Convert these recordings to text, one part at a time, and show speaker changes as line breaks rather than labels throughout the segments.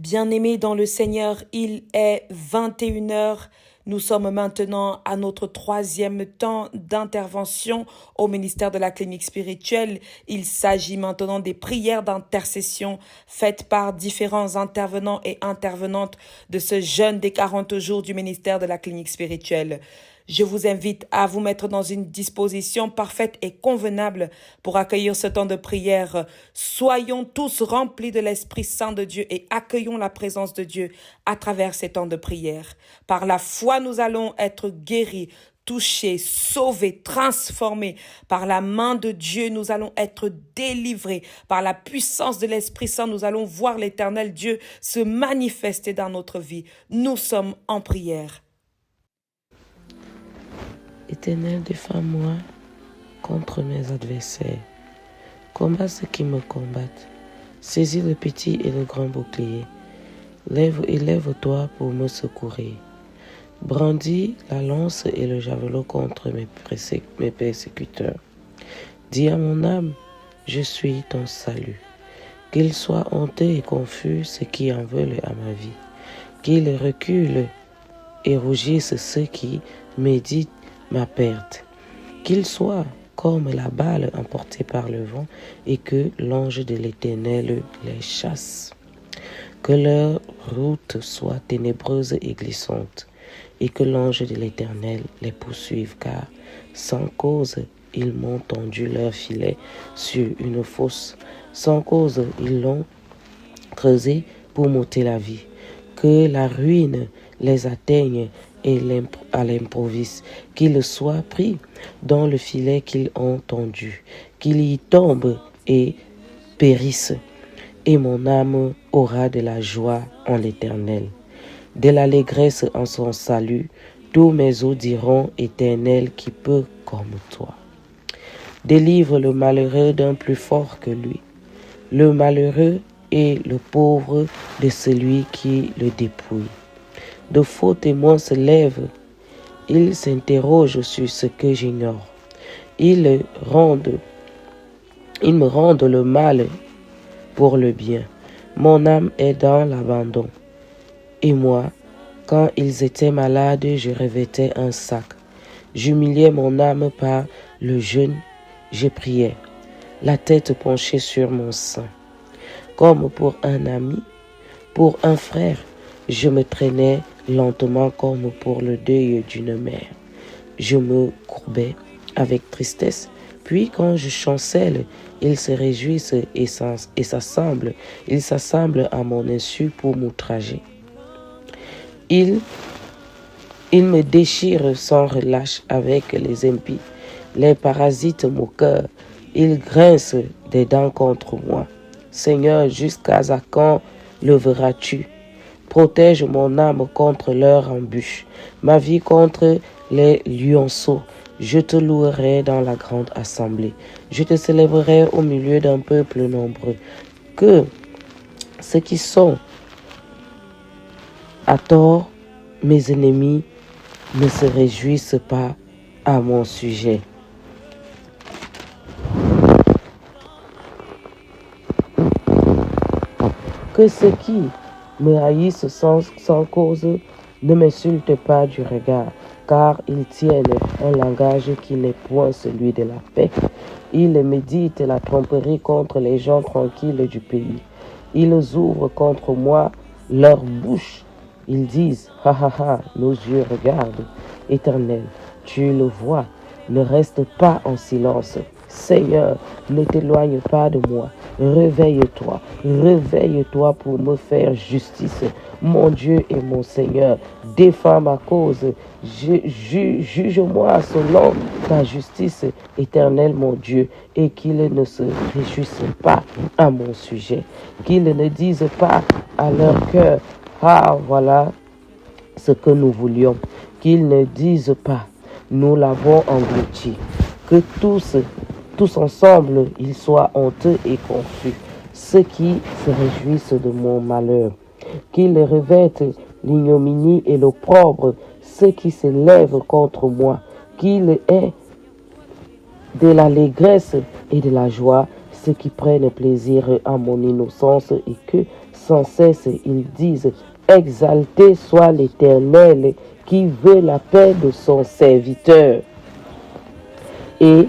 Bien-aimés dans le Seigneur, il est 21 heures. Nous sommes maintenant à notre troisième temps d'intervention au ministère de la clinique spirituelle. Il s'agit maintenant des prières d'intercession faites par différents intervenants et intervenantes de ce jeûne des 40 jours du ministère de la clinique spirituelle. Je vous invite à vous mettre dans une disposition parfaite et convenable pour accueillir ce temps de prière. Soyons tous remplis de l'Esprit Saint de Dieu et accueillons la présence de Dieu à travers ces temps de prière. Par la foi, nous allons être guéris, touchés, sauvés, transformés. Par la main de Dieu, nous allons être délivrés. Par la puissance de l'Esprit Saint, nous allons voir l'Éternel Dieu se manifester dans notre vie. Nous sommes en prière.
Éternel, défends-moi contre mes adversaires. Combat ceux qui me combattent. Saisis le petit et le grand bouclier. Lève-toi pour me secourir. Brandis la lance et le javelot contre mes persécuteurs. Dis à mon âme, je suis ton salut. Qu'ils soient honteux et confus ceux qui en veulent à ma vie. Qu'ils reculent et rougissent ceux qui méditent ma perte. Qu'ils soient comme la balle emportée par le vent et que l'ange de l'Éternel les chasse. Que leur route soit ténébreuse et glissante et que l'ange de l'Éternel les poursuive, car sans cause ils m'ont tendu leur filet sur une fosse. Sans cause ils l'ont creusé pour m'ôter la vie. Que la ruine les atteigne et à l'improviste, qu'ils soient pris dans le filet qu'ils ont tendu, qu'ils y tombent et périssent. Et mon âme aura de la joie en l'Éternel, de l'allégresse en son salut. Tous mes os diront, Éternel, qui peut comme toi. Délivre le malheureux d'un plus fort que lui, le malheureux et le pauvre de celui qui le dépouille. De faux témoins se lèvent, ils s'interrogent sur ce que j'ignore. Ils me rendent le mal pour le bien. Mon âme est dans l'abandon. Et moi, quand ils étaient malades, je revêtais un sac. J'humiliais mon âme par le jeûne, je priais, la tête penchée sur mon sein. Comme pour un ami, pour un frère, je me traînais lentement comme pour le deuil d'une mère. Je me courbais avec tristesse, puis quand je chancelle, ils se réjouissent et s'assemblent à mon insu pour m'outrager. Ils me déchirent sans relâche avec les impies, les parasites moqueurs, ils grincent des dents contre moi. Seigneur, jusqu'à quand leveras-tu? Protège mon âme contre leur embûche, ma vie contre les lionceaux. Je te louerai dans la grande assemblée. Je te célébrerai au milieu d'un peuple nombreux. Que ceux qui sont à tort, mes ennemis, ne se réjouissent pas à mon sujet. Que ceux qui me haïssent sans cause ne m'insultent pas du regard, car ils tiennent un langage qui n'est point celui de la paix. Ils méditent la tromperie contre les gens tranquilles du pays. Ils ouvrent contre moi leur bouche. Ils disent, ha ha ha, nos yeux regardent. Éternel, tu le vois, ne reste pas en silence. Seigneur, ne t'éloigne pas de moi. Réveille-toi pour me faire justice. Mon Dieu et mon Seigneur, défends ma cause. Juge-moi selon ta justice, Éternel mon Dieu, et qu'ils ne se réjouissent pas à mon sujet. Qu'ils ne disent pas à leur cœur, ah voilà ce que nous voulions. Qu'ils ne disent pas, nous l'avons englouti. Que tous ensemble, ils soient honteux et confus, ceux qui se réjouissent de mon malheur. Qu'ils revêtent l'ignominie et l'opprobre, ceux qui se lèvent contre moi. Qu'il ait de l'allégresse et de la joie, ceux qui prennent plaisir à mon innocence et que sans cesse, ils disent, exalté soit l'Éternel qui veut la paix de son serviteur. Et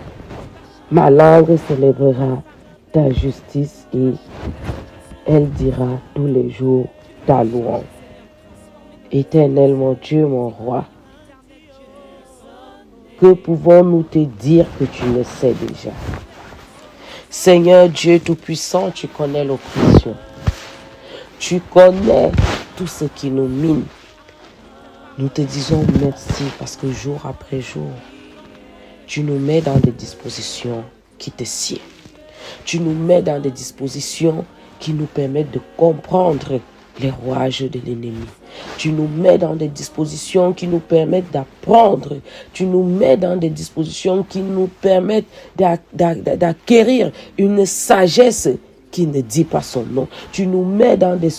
ma langue célébrera ta justice et elle dira tous les jours ta louange. Éternel mon Dieu, mon roi, que pouvons-nous te dire que tu le sais déjà? Seigneur Dieu Tout-Puissant, tu connais l'oppression. Tu connais tout ce qui nous mine. Nous te disons merci parce que jour après jour, tu nous mets dans des dispositions qui te sied. Tu nous mets dans des dispositions qui nous permettent de comprendre les rouages de l'ennemi. Tu nous mets dans des dispositions qui nous permettent d'apprendre. Tu nous mets dans des dispositions qui nous permettent d'acquérir une sagesse qui ne dit pas son nom. Tu nous mets dans des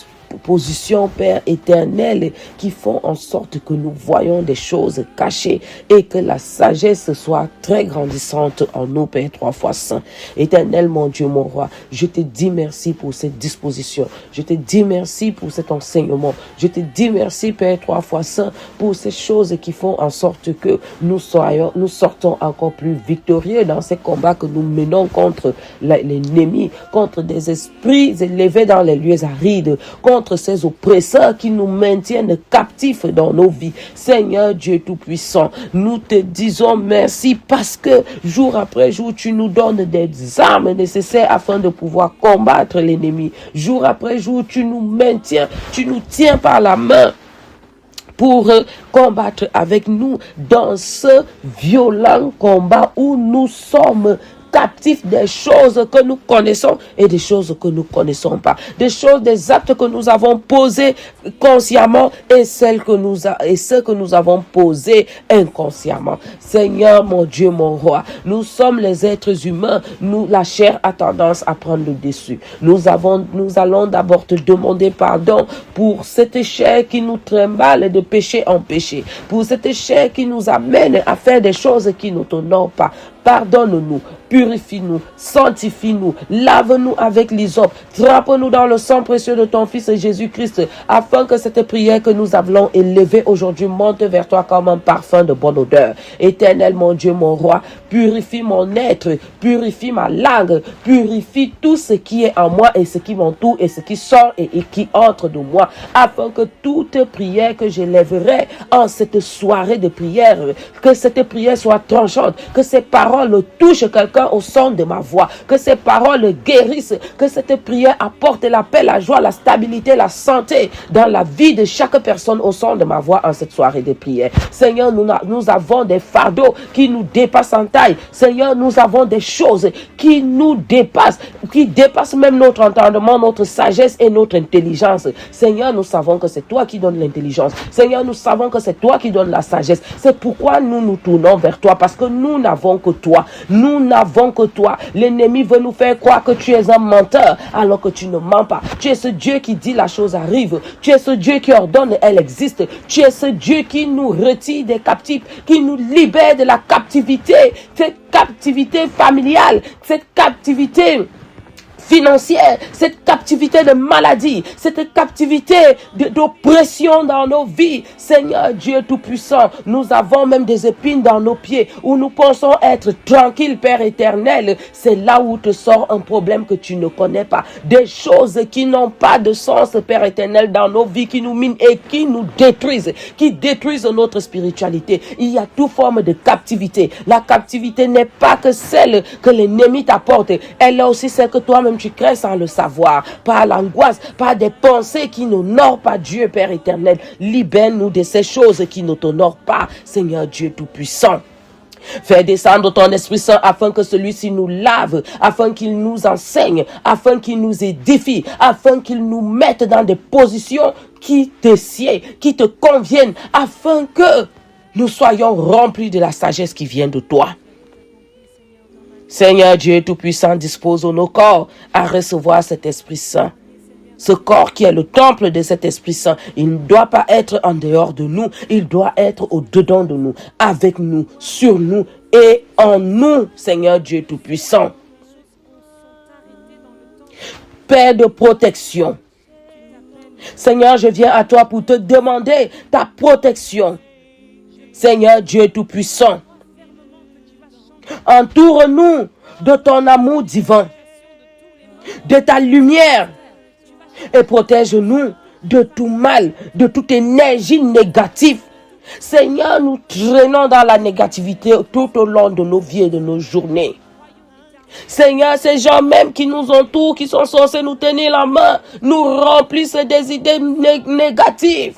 positions, Père éternel, qui font en sorte que nous voyons des choses cachées et que la sagesse soit très grandissante en nous, Père trois fois saint. Éternel, mon Dieu, mon roi, je te dis merci pour cette disposition. Je te dis merci pour cet enseignement. Je te dis merci, Père trois fois saint, pour ces choses qui font en sorte que nous sortons encore plus victorieux dans ces combats que nous menons contre l'ennemi, contre des esprits élevés dans les lieux arides, contre ces oppresseurs qui nous maintiennent captifs dans nos vies. Seigneur Dieu Tout-Puissant, nous te disons merci parce que jour après jour, tu nous donnes des armes nécessaires afin de pouvoir combattre l'ennemi. Jour après jour, tu nous maintiens, tu nous tiens par la main pour combattre avec nous dans ce violent combat où nous sommes captifs des choses que nous connaissons et des choses que nous ne connaissons pas. Des actes que nous avons posés consciemment et ceux que nous avons posés inconsciemment. Seigneur, mon Dieu, mon roi, nous sommes les êtres humains. La chair a tendance à prendre le dessus. Nous allons d'abord te demander pardon pour cette chair qui nous trimballe de péché en péché. Pour cette chair qui nous amène à faire des choses qui ne t'honorent pas. Pardonne-nous, purifie-nous, sanctifie-nous, lave-nous avec l'hysope, trempe-nous dans le sang précieux de ton Fils Jésus-Christ, afin que cette prière que nous avons élevée aujourd'hui monte vers toi comme un parfum de bonne odeur. Éternel, mon Dieu, mon roi, purifie mon être, purifie ma langue, purifie tout ce qui est en moi et ce qui m'entoure et ce qui sort et qui entre de moi, afin que toute prière que j'élèverai en cette soirée de prière, que cette prière soit tranchante, que ces paroles touchent quelqu'un au son de ma voix, que ces paroles guérissent, que cette prière apporte la paix, la joie, la stabilité, la santé dans la vie de chaque personne au son de ma voix en cette soirée de prière. Seigneur, nous avons des fardeaux qui nous dépassent en taille. Seigneur, nous avons des choses qui nous dépassent, qui dépassent même notre entendement, notre sagesse et notre intelligence. Seigneur, nous savons que c'est toi qui donnes l'intelligence. Seigneur, nous savons que c'est toi qui donnes la sagesse. C'est pourquoi nous nous tournons vers toi, parce que nous n'avons que toi. Nous n'avons que toi. L'ennemi veut nous faire croire que tu es un menteur, alors que tu ne mens pas. Tu es ce Dieu qui dit la chose arrive. Tu es ce Dieu qui ordonne, elle existe. Tu es ce Dieu qui nous retire des captifs, qui nous libère de la captivité, cette captivité familiale, cette captivité financière, cette captivité de maladie, cette captivité d'oppression dans nos vies. Seigneur Dieu Tout-Puissant, nous avons même des épines dans nos pieds où nous pensons être tranquilles, Père éternel. C'est là où te sort un problème que tu ne connais pas. Des choses qui n'ont pas de sens, Père éternel, dans nos vies, qui nous minent et qui nous détruisent, qui détruisent notre spiritualité. Il y a toute forme de captivité. La captivité n'est pas que celle que l'ennemi t'apporte. Elle est aussi celle que toi-même tu crées sans le savoir, par l'angoisse, par des pensées qui n'honorent pas Dieu, Père éternel. Libère-nous de ces choses qui ne t'honorent pas, Seigneur Dieu Tout-Puissant. Fais descendre ton Esprit Saint afin que celui-ci nous lave, afin qu'il nous enseigne, afin qu'il nous édifie, afin qu'il nous mette dans des positions qui te sied, qui te conviennent, afin que nous soyons remplis de la sagesse qui vient de toi. Seigneur Dieu Tout-Puissant, dispose nos corps à recevoir cet Esprit Saint. Ce corps qui est le temple de cet Esprit Saint, il ne doit pas être en dehors de nous, il doit être au-dedans de nous, avec nous, sur nous et en nous, Seigneur Dieu Tout-Puissant. Père de protection, Seigneur, je viens à toi pour te demander ta protection. Seigneur Dieu Tout-Puissant, entoure-nous de ton amour divin, de ta lumière, et protège-nous de tout mal, de toute énergie négative. Seigneur, nous traînons dans la négativité tout au long de nos vies et de nos journées. Seigneur, ces gens même qui nous entourent, qui sont censés nous tenir la main, nous remplissent des idées négatives.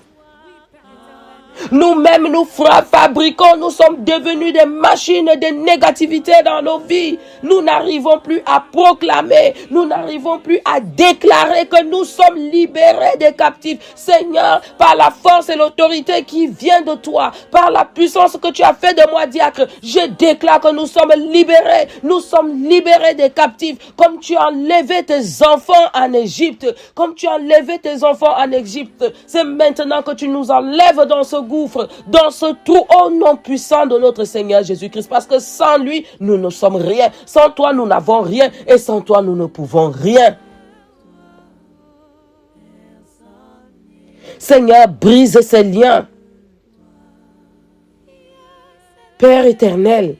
Nous-mêmes, nous fabriquons, nous sommes devenus des machines de négativité dans nos vies. Nous n'arrivons plus à proclamer, nous n'arrivons plus à déclarer que nous sommes libérés des captifs. Seigneur, par la force et l'autorité qui vient de toi, par la puissance que tu as fait de moi, diacre, je déclare que nous sommes libérés des captifs, comme tu as enlevé tes enfants en Égypte, comme tu as enlevé tes enfants en Égypte. C'est maintenant que tu nous enlèves dans ce gouffre, dans ce trou, au nom puissant de notre Seigneur Jésus-Christ, parce que sans lui, nous ne sommes rien. Sans toi, nous n'avons rien, et sans toi, nous ne pouvons rien. Seigneur, brise ces liens. Père éternel,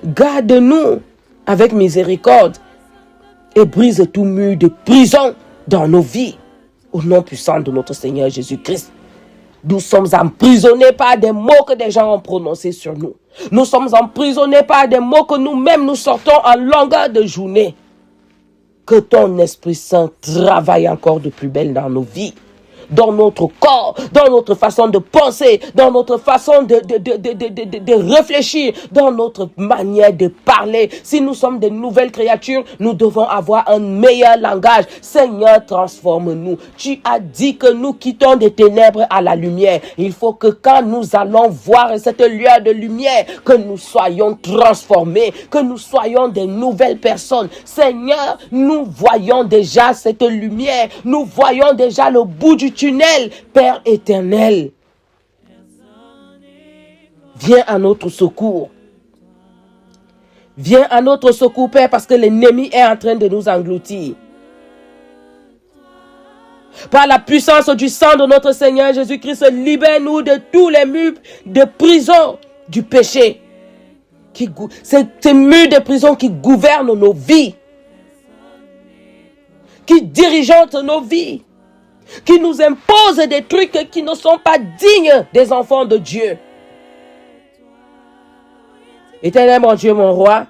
garde-nous avec miséricorde et brise tout mur de prison dans nos vies, au nom puissant de notre Seigneur Jésus-Christ. Nous sommes emprisonnés par des mots que des gens ont prononcés sur nous. Nous sommes emprisonnés par des mots que nous-mêmes nous sortons en longueur de journée. Que ton Esprit Saint travaille encore de plus belle dans nos vies, dans notre corps, dans notre façon de penser, dans notre façon de réfléchir, dans notre manière de parler. Si nous sommes de nouvelles créatures, nous devons avoir un meilleur langage. Seigneur, transforme-nous. Tu as dit que nous quittons des ténèbres à la lumière. Il faut que quand nous allons voir cette lueur de lumière, que nous soyons transformés, que nous soyons des nouvelles personnes. Seigneur, nous voyons déjà cette lumière. Nous voyons déjà le bout du tunnel, Père éternel. Viens à notre secours. Viens à notre secours, Père, parce que l'ennemi est en train de nous engloutir. Par la puissance du sang de notre Seigneur Jésus-Christ, libère-nous de tous les murs de prison du péché. Ces murs de prison qui gouvernent nos vies, qui dirigeantent nos vies, qui nous imposent des trucs qui ne sont pas dignes des enfants de Dieu. Éternel mon Dieu, mon roi,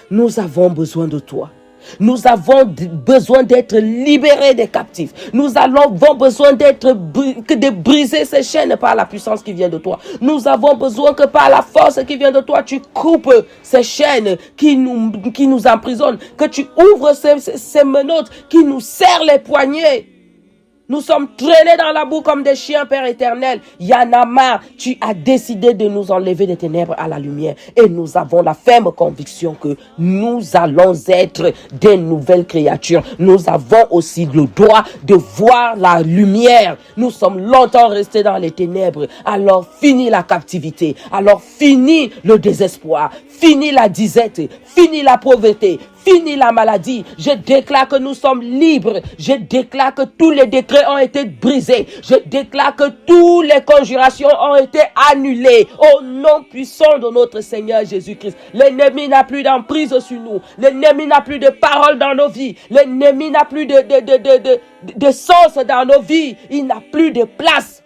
nous avons besoin de toi. Nous avons besoin d'être libérés des captifs. Nous avons besoin de briser ces chaînes par la puissance qui vient de toi. Nous avons besoin que par la force qui vient de toi, tu coupes ces chaînes qui nous emprisonnent, que tu ouvres ces menottes qui nous serrent les poignets. Nous sommes traînés dans la boue comme des chiens, Père éternel. Yanama, tu as décidé de nous enlever des ténèbres à la lumière. Et nous avons la ferme conviction que nous allons être des nouvelles créatures. Nous avons aussi le droit de voir la lumière. Nous sommes longtemps restés dans les ténèbres. Alors fini la captivité. Alors fini le désespoir. Fini la disette. Fini la pauvreté. Fini la maladie. Je déclare que nous sommes libres. Je déclare que tous les décrets ont été brisés. Je déclare que toutes les conjurations ont été annulées. Au nom puissant de notre Seigneur Jésus-Christ. L'ennemi n'a plus d'emprise sur nous. L'ennemi n'a plus de parole dans nos vies. L'ennemi n'a plus de sens dans nos vies. Il n'a plus de place.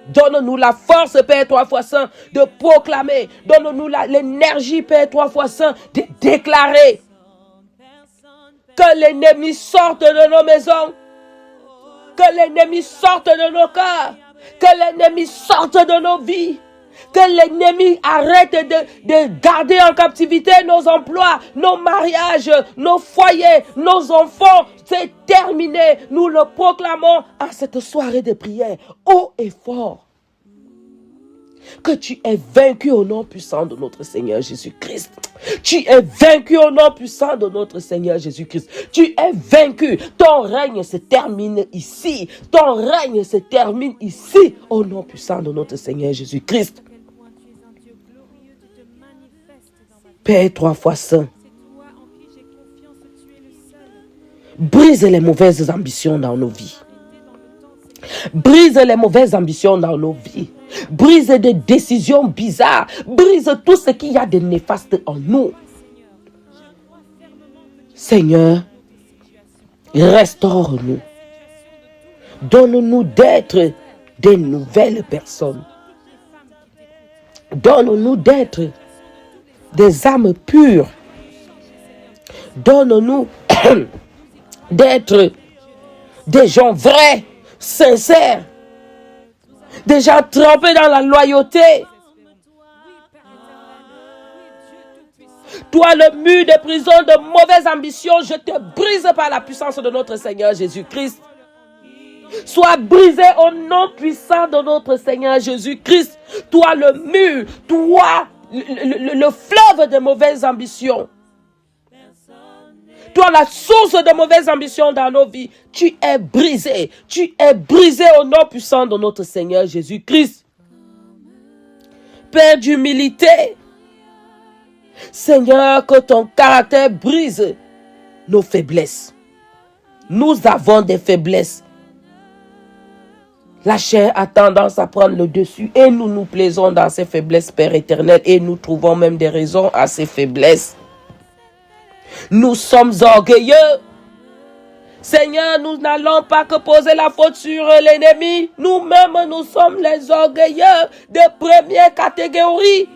Donne-nous la force, Père 3 fois saint, de proclamer. Donne-nous l'énergie, Père 3 fois saint, de déclarer. Que l'ennemi sorte de nos maisons. Que l'ennemi sorte de nos cœurs. Que l'ennemi sorte de nos vies. Que l'ennemi arrête de garder en captivité nos emplois, nos mariages, nos foyers, nos enfants. C'est terminé. Nous le proclamons à cette soirée de prière, haut et fort. Que tu es vaincu au nom puissant de notre Seigneur Jésus-Christ. Tu es vaincu au nom puissant de notre Seigneur Jésus-Christ. Tu es vaincu. Ton règne se termine ici. Ton règne se termine ici au nom puissant de notre Seigneur Jésus-Christ. Père 3 fois saint, Brise les mauvaises ambitions dans nos vies. Brise les mauvaises ambitions dans nos vies. Brise des décisions bizarres. Brise tout ce qu'il y a de néfaste en nous. Seigneur, restaure-nous. Donne-nous d'être des nouvelles personnes. Donne-nous d'être des âmes pures. Donne-nous d'être des gens vrais, sincères, des gens trempés dans la loyauté. Toi, le mur de prison de mauvaises ambitions, je te brise par la puissance de notre Seigneur Jésus-Christ. Sois brisé au nom puissant de notre Seigneur Jésus-Christ. Toi, le mur, toi, le fleuve de mauvaises ambitions. Toi, la source de mauvaises ambitions dans nos vies, tu es brisé. Tu es brisé au nom puissant de notre Seigneur Jésus-Christ. Père d'humilité, Seigneur, que ton caractère brise nos faiblesses. Nous avons des faiblesses. La chair a tendance à prendre le dessus et nous nous plaisons dans ces faiblesses, Père éternel, et nous trouvons même des raisons à ces faiblesses. Nous sommes orgueilleux. Seigneur, nous n'allons pas que poser la faute sur l'ennemi. Nous-mêmes, nous sommes les orgueilleux de première catégorie.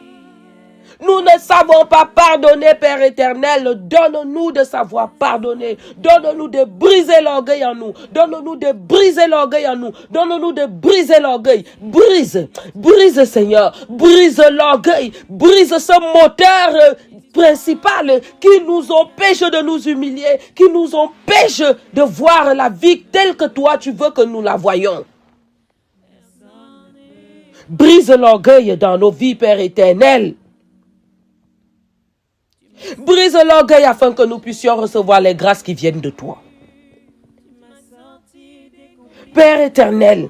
Nous ne savons pas pardonner, Père éternel. Donne-nous de savoir pardonner. Donne-nous de briser l'orgueil en nous. Donne-nous de briser l'orgueil en nous. Donne-nous de briser l'orgueil. Brise, brise, Seigneur. Brise l'orgueil. Brise ce moteur principal qui nous empêche de nous humilier, qui nous empêche de voir la vie telle que toi tu veux que nous la voyons. Brise l'orgueil dans nos vies, Père éternel. Brise l'orgueil afin que nous puissions recevoir les grâces qui viennent de toi. Père éternel,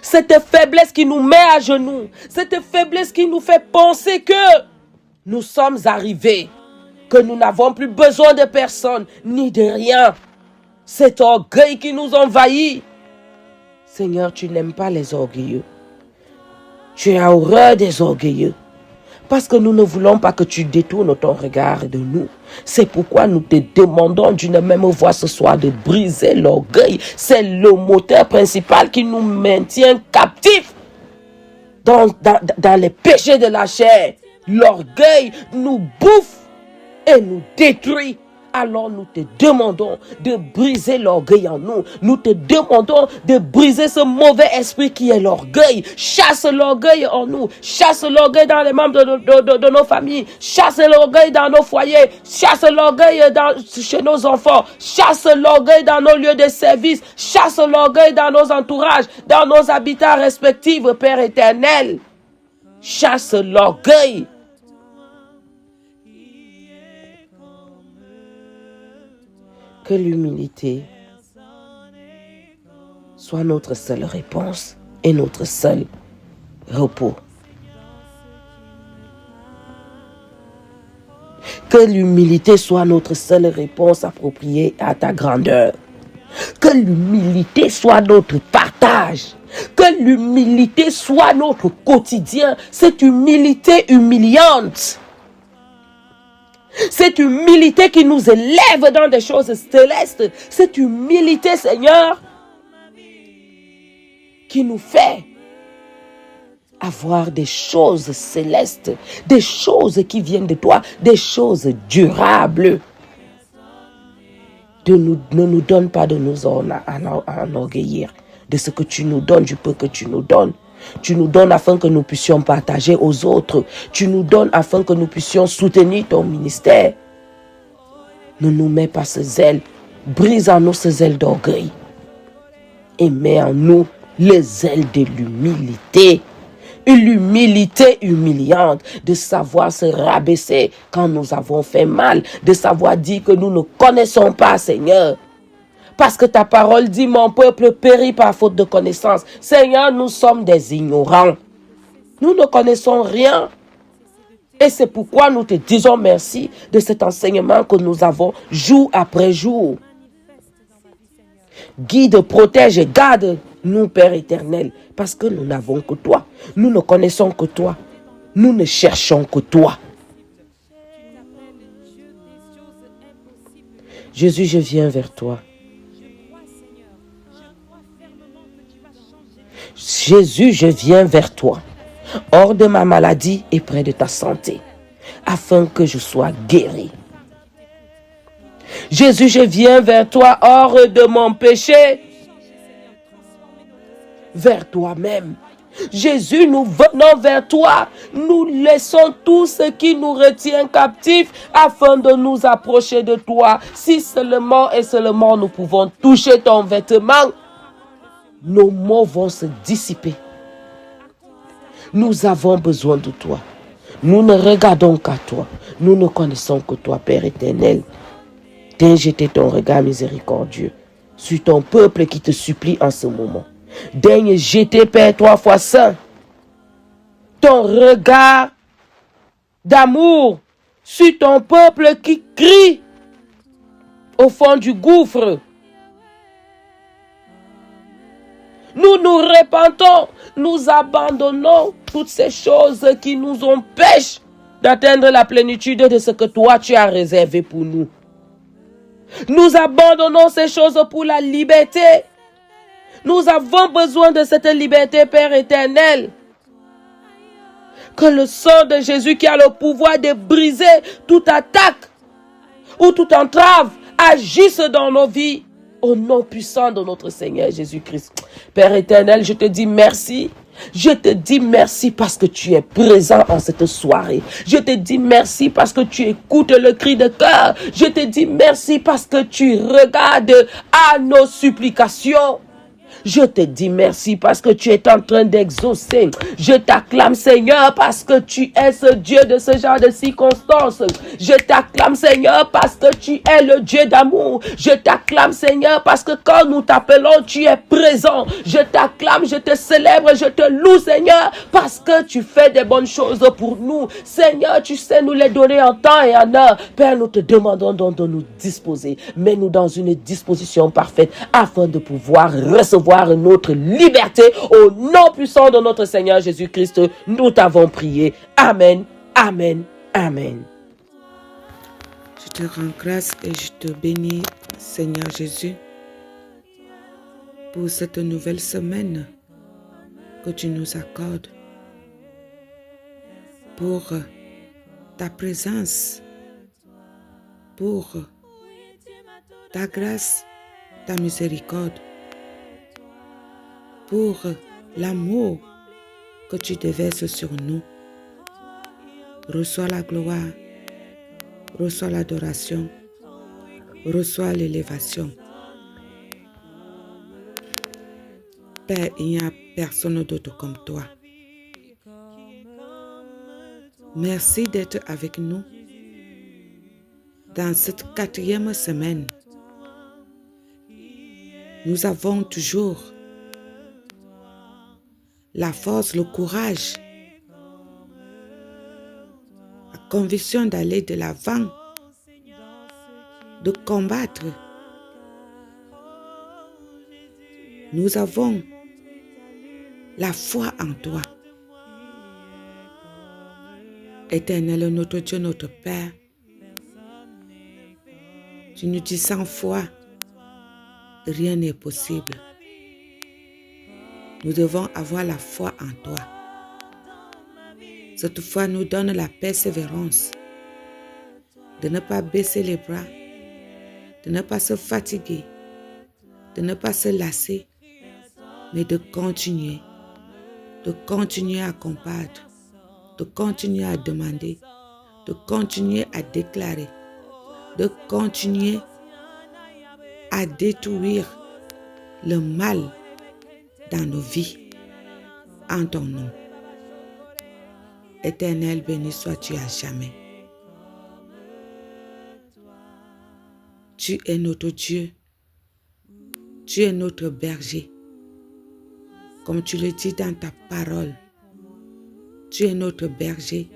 cette faiblesse qui nous met à genoux, cette faiblesse qui nous fait penser que nous sommes arrivés, que nous n'avons plus besoin de personne ni de rien. Cet orgueil qui nous envahit. Seigneur, tu n'aimes pas les orgueilleux. Tu as horreur des orgueilleux. Parce que nous ne voulons pas que tu détournes ton regard de nous. C'est pourquoi nous te demandons d'une même voix ce soir de briser l'orgueil. C'est le moteur principal qui nous maintient captifs dans les péchés de la chair. L'orgueil nous bouffe et nous détruit. Alors nous te demandons de briser l'orgueil en nous. Nous te demandons de briser ce mauvais esprit qui est l'orgueil. Chasse l'orgueil en nous. Chasse l'orgueil dans les membres de nos familles. Chasse l'orgueil dans nos foyers. Chasse l'orgueil chez nos enfants. Chasse l'orgueil dans nos lieux de service. Chasse l'orgueil dans nos entourages, dans nos habitats respectifs, Père éternel. Chasse l'orgueil. Que l'humilité soit notre seule réponse et notre seul repos. Que l'humilité soit notre seule réponse appropriée à ta grandeur. Que l'humilité soit notre partage. Que l'humilité soit notre quotidien. Cette humilité humiliante. Cette humilité qui nous élève dans des choses célestes. Cette humilité, Seigneur, qui nous fait avoir des choses célestes, des choses qui viennent de toi, des choses durables. Ne nous donne pas de nous enorgueillir de ce que tu nous donnes, du peu que tu nous donnes. Tu nous donnes afin que nous puissions partager aux autres. Tu nous donnes afin que nous puissions soutenir ton ministère. Ne nous mets pas ce zèle. Brise en nous ce zèle d'orgueil. Et mets en nous les ailes de l'humilité. L'humilité humiliante, de savoir se rabaisser quand nous avons fait mal, de savoir dire que nous ne connaissons pas, Seigneur. Parce que ta parole dit, mon peuple périt par faute de connaissance. Seigneur, nous sommes des ignorants. Nous ne connaissons rien. Et c'est pourquoi nous te disons merci de cet enseignement que nous avons jour après jour. Guide, protège et garde-nous, Père éternel, parce que nous n'avons que toi. Nous ne connaissons que toi. Nous ne cherchons que toi. Jésus, je viens vers toi. Jésus, je viens vers toi, hors de ma maladie et près de ta santé, afin que je sois guéri. Jésus, je viens vers toi, hors de mon péché, vers toi-même. Jésus, nous venons vers toi. Nous laissons tout ce qui nous retient captifs afin de nous approcher de toi. Si seulement et seulement nous pouvons toucher ton vêtement, nos maux vont se dissiper. Nous avons besoin de toi. Nous ne regardons qu'à toi. Nous ne connaissons que toi, Père éternel. Daigne jeter ton regard miséricordieux sur ton peuple qui te supplie en ce moment. Daigne jeter, Père, 3 fois saint, ton regard d'amour sur ton peuple qui crie au fond du gouffre. Nous nous repentons, nous abandonnons toutes ces choses qui nous empêchent d'atteindre la plénitude de ce que toi tu as réservé pour nous. Nous abandonnons ces choses pour la liberté. Nous avons besoin de cette liberté, Père éternel. Que le sang de Jésus qui a le pouvoir de briser toute attaque ou toute entrave agisse dans nos vies. Au nom puissant de notre Seigneur Jésus-Christ. Père éternel, je te dis merci. Je te dis merci parce que tu es présent en cette soirée. Je te dis merci parce que tu écoutes le cri de cœur. Je te dis merci parce que tu regardes à nos supplications. Je te dis merci parce que tu es en train d'exaucer. Je t'acclame, Seigneur, parce que tu es ce Dieu de ce genre de circonstances. Je t'acclame, Seigneur, parce que tu es le Dieu d'amour. Je t'acclame, Seigneur, parce que quand nous t'appelons, tu es présent. Je t'acclame, je te célèbre, je te loue, Seigneur, parce que tu fais des bonnes choses pour nous. Seigneur, tu sais nous les donner en temps et en heure. Père, nous te demandons donc de nous disposer. Mets-nous dans une disposition parfaite afin de pouvoir recevoir notre liberté. Au nom puissant de notre Seigneur Jésus-Christ, nous t'avons prié. Amen, amen, amen.
Je te rends grâce et je te bénis, Seigneur Jésus, pour cette nouvelle semaine que tu nous accordes, pour ta présence, pour ta grâce, ta miséricorde, pour l'amour que tu déverses sur nous. Reçois la gloire, reçois l'adoration, reçois l'élévation. Père, il n'y a personne d'autre comme toi. Merci d'être avec nous dans cette 4e semaine. Nous avons toujours la force, le courage, la conviction d'aller de l'avant, de combattre. Nous avons la foi en toi. Éternel, notre Dieu, notre Père, tu nous dis sans foi, rien n'est possible. Nous devons avoir la foi en toi. Cette foi nous donne la persévérance de ne pas baisser les bras, de ne pas se fatiguer, de ne pas se lasser, mais de continuer à combattre, de continuer à demander, de continuer à déclarer, de continuer à détruire le mal dans nos vies, en ton nom. Éternel, béni sois-tu à jamais. Tu es notre Dieu. Tu es notre berger. Comme tu le dis dans ta parole, tu es notre berger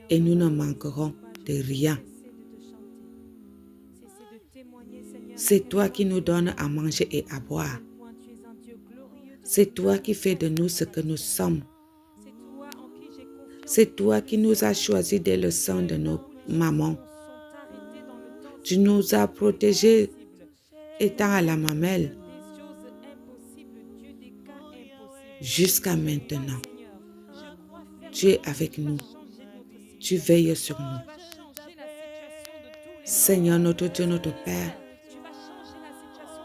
et nous ne manquerons de rien.
C'est toi qui nous donnes à manger et à boire. C'est toi qui fais de nous ce que nous sommes. C'est toi qui nous as choisis dès le sein de nos mamans. Tu nous as protégés étant à la mamelle jusqu'à maintenant. Tu es avec nous. Tu veilles sur nous. Seigneur notre Dieu, notre Père.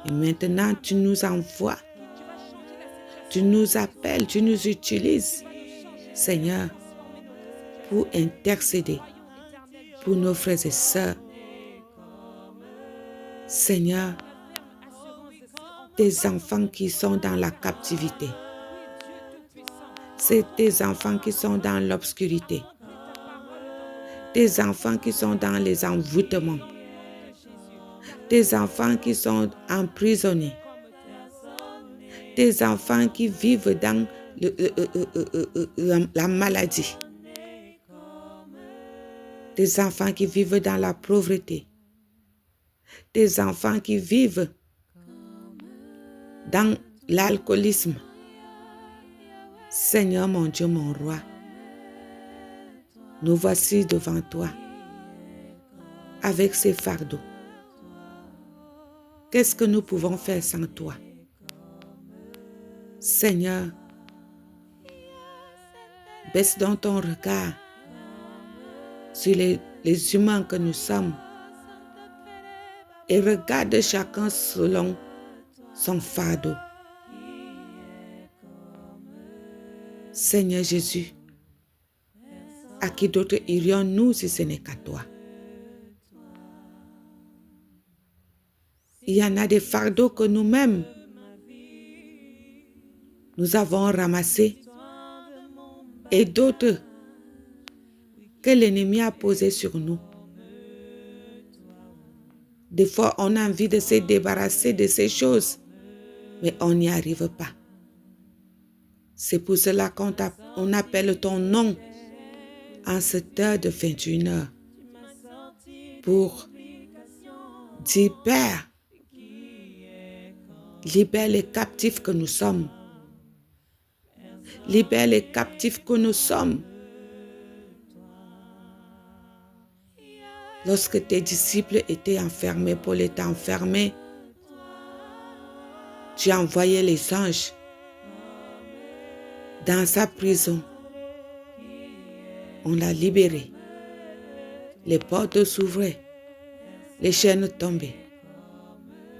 Et maintenant, tu nous envoies. Tu nous appelles, tu nous utilises, Seigneur, pour intercéder pour nos frères et sœurs. Seigneur, tes enfants qui sont dans la captivité. C'est tes enfants qui sont dans l'obscurité. Tes enfants qui sont dans les envoûtements. Tes enfants qui sont emprisonnés. Tes enfants qui vivent dans la maladie. Tes enfants qui vivent dans la pauvreté. Tes enfants qui vivent dans l'alcoolisme. Seigneur mon Dieu, mon roi, nous voici devant toi avec ces fardeaux. Qu'est-ce que nous pouvons faire sans toi? Seigneur, baisse donc ton regard sur les humains que nous sommes et regarde chacun selon son fardeau. Seigneur Jésus, à qui d'autre irions-nous si ce n'est qu'à toi? Il y en a des fardeaux que nous-mêmes, nous avons ramassés et d'autres que l'ennemi a posés sur nous. Des fois, on a envie de se débarrasser de ces choses, mais on n'y arrive pas. C'est pour cela qu'on appelle ton nom en cette heure de 21h pour dire, Père, libère les captifs que nous sommes. Libère les captifs que nous sommes. Lorsque tes disciples étaient enfermés, Paul était enfermé, tu as envoyé les anges dans sa prison. On l'a libéré. Les portes s'ouvraient, les chaînes tombaient.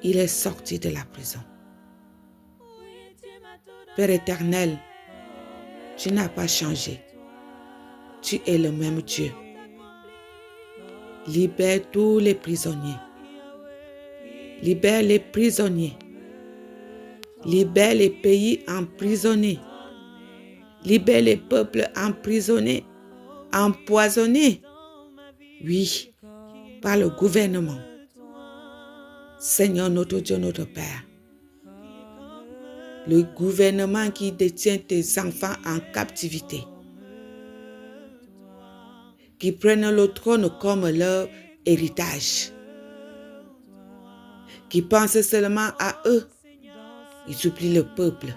Il est sorti de la prison. Père éternel, tu n'as pas changé. Tu es le même Dieu. Libère tous les prisonniers. Libère les prisonniers. Libère les pays emprisonnés. Libère les peuples emprisonnés, empoisonnés. Oui, par le gouvernement. Seigneur notre Dieu, notre Père. Le gouvernement qui détient tes enfants en captivité. Qui prennent le trône comme leur héritage. Qui pensent seulement à eux. Ils oublient le peuple.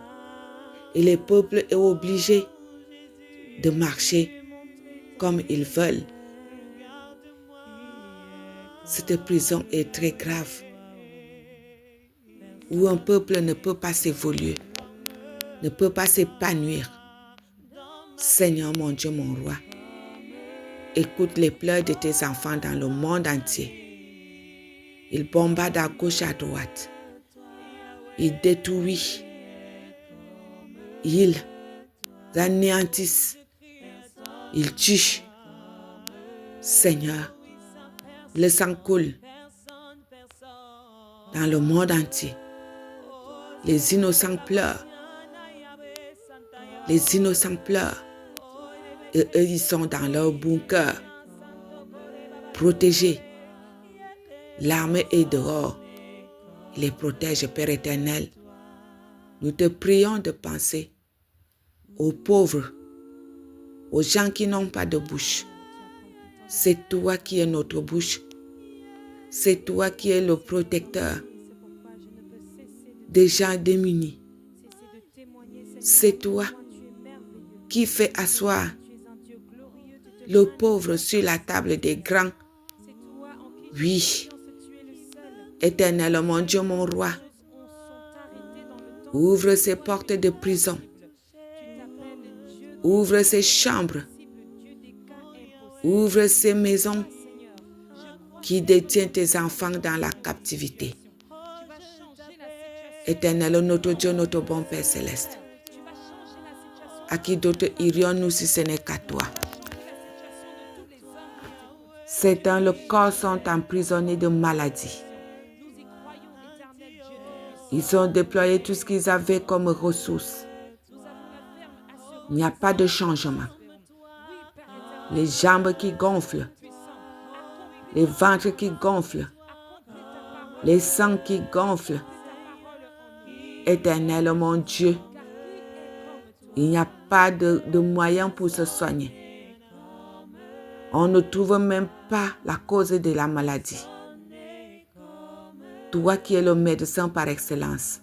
Et le peuple est obligé de marcher comme ils veulent. Cette prison est très grave. Où un peuple ne peut pas s'évoluer, ne peut pas s'épanouir. Seigneur mon Dieu, mon roi, écoute les pleurs de tes enfants dans le monde entier. Ils bombardent à gauche et à droite. Ils détruisent. Ils anéantissent. Ils tuent. Seigneur, le sang coule dans le monde entier. Les innocents pleurent. Les innocents pleurent. Et eux, ils sont dans leur bunker, protégés. L'armée est dehors. Il les protège, Père éternel. Nous te prions de penser aux pauvres, aux gens qui n'ont pas de bouche. C'est toi qui es notre bouche. C'est toi qui es le protecteur des gens démunis. C'est toi qui fais asseoir le pauvre sur la table des grands. Oui, Éternel, mon Dieu, mon roi, ouvre ces portes de prison. Ouvre ces chambres. Ouvre ces maisons qui détiennent tes enfants dans la captivité. Éternel, notre Dieu, notre bon Père céleste, à qui d'autres irions-nous si ce n'est qu'à toi? Certains, le corps sont emprisonnés de maladies. Ils ont déployé tout ce qu'ils avaient comme ressources. Il n'y a pas de changement. Les jambes qui gonflent, les ventres qui gonflent, les sangs qui gonflent. Éternel, mon Dieu, il n'y a pas de moyen pour se soigner. On ne trouve même pas la cause de la maladie. Toi qui es le médecin par excellence,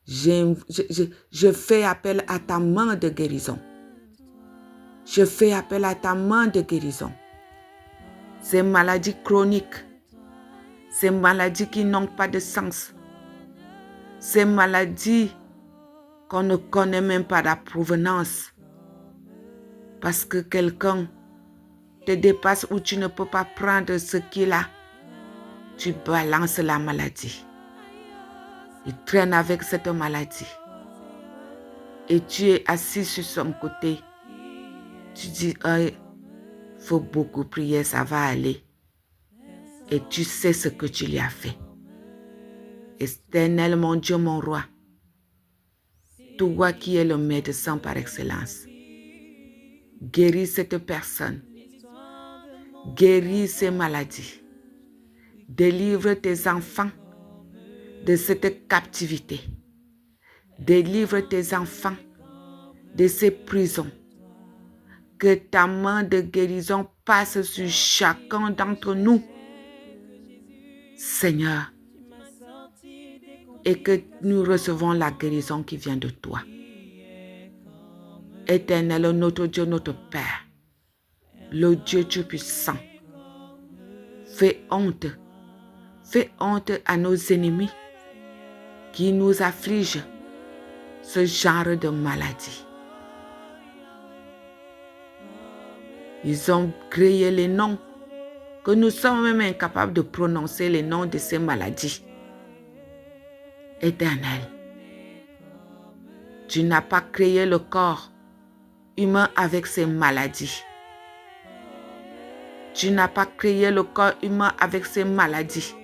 je fais appel à ta main de guérison. Je fais appel à ta main de guérison. Ces maladies chroniques, ces maladies qui n'ont pas de sens, ces maladies qu'on ne connaît même pas la provenance, parce que quelqu'un te dépasse ou tu ne peux pas prendre ce qu'il a, tu balances la maladie. Il traîne avec cette maladie. Et tu es assis sur son côté. Tu dis, il faut beaucoup prier, ça va aller. Et tu sais ce que tu lui as fait. Éternel, mon Dieu, mon roi, toi qui es le médecin par excellence, guéris cette personne. Guéris ces maladies. Délivre tes enfants de cette captivité. Délivre tes enfants de ces prisons. Que ta main de guérison passe sur chacun d'entre nous, Seigneur, et que nous recevons la guérison qui vient de toi. Éternel, notre Dieu, notre Père, le Dieu Tout-Puissant, fais honte à nos ennemis qui nous affligent ce genre de maladie. Ils ont créé les noms que nous sommes même incapables de prononcer les noms de ces maladies. Éternel, tu n'as pas créé le corps humain avec ces maladies. Tu n'as pas créé le corps humain avec ces maladies.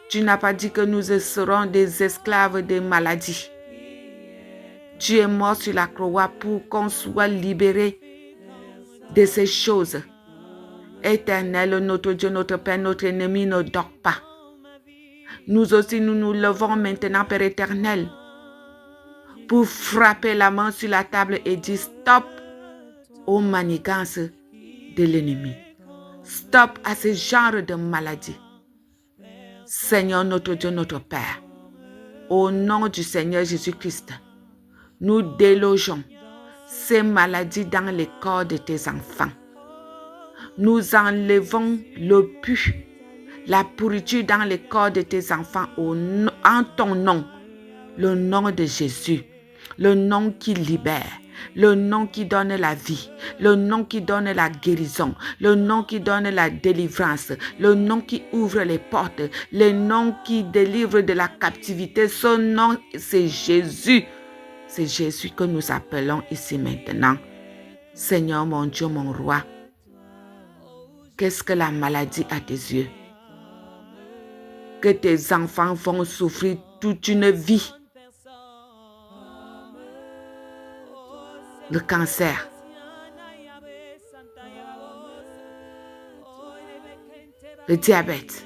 Tu n'as pas dit que nous serons des esclaves des maladies. Tu es mort sur la croix pour qu'on soit libéré de ces choses. Éternel, notre Dieu, notre Père, notre ennemi ne dort pas. Nous aussi, nous nous levons maintenant, Père éternel, pour frapper la main sur la table et dire stop aux manigances de l'ennemi. Stop à ce genre de maladie. Seigneur, notre Dieu, notre Père, au nom du Seigneur Jésus-Christ, nous délogeons ces maladies dans les corps de tes enfants. Nous enlevons le pu, la pourriture dans les corps de tes enfants en ton nom, le nom de Jésus, le nom qui libère, le nom qui donne la vie, le nom qui donne la guérison, le nom qui donne la délivrance, le nom qui ouvre les portes, le nom qui délivre de la captivité. Ce nom, c'est Jésus. C'est Jésus que nous appelons ici maintenant. Seigneur, mon Dieu, mon roi, qu'est-ce que la maladie à tes yeux? Que tes enfants vont souffrir toute une vie. Le cancer, le diabète.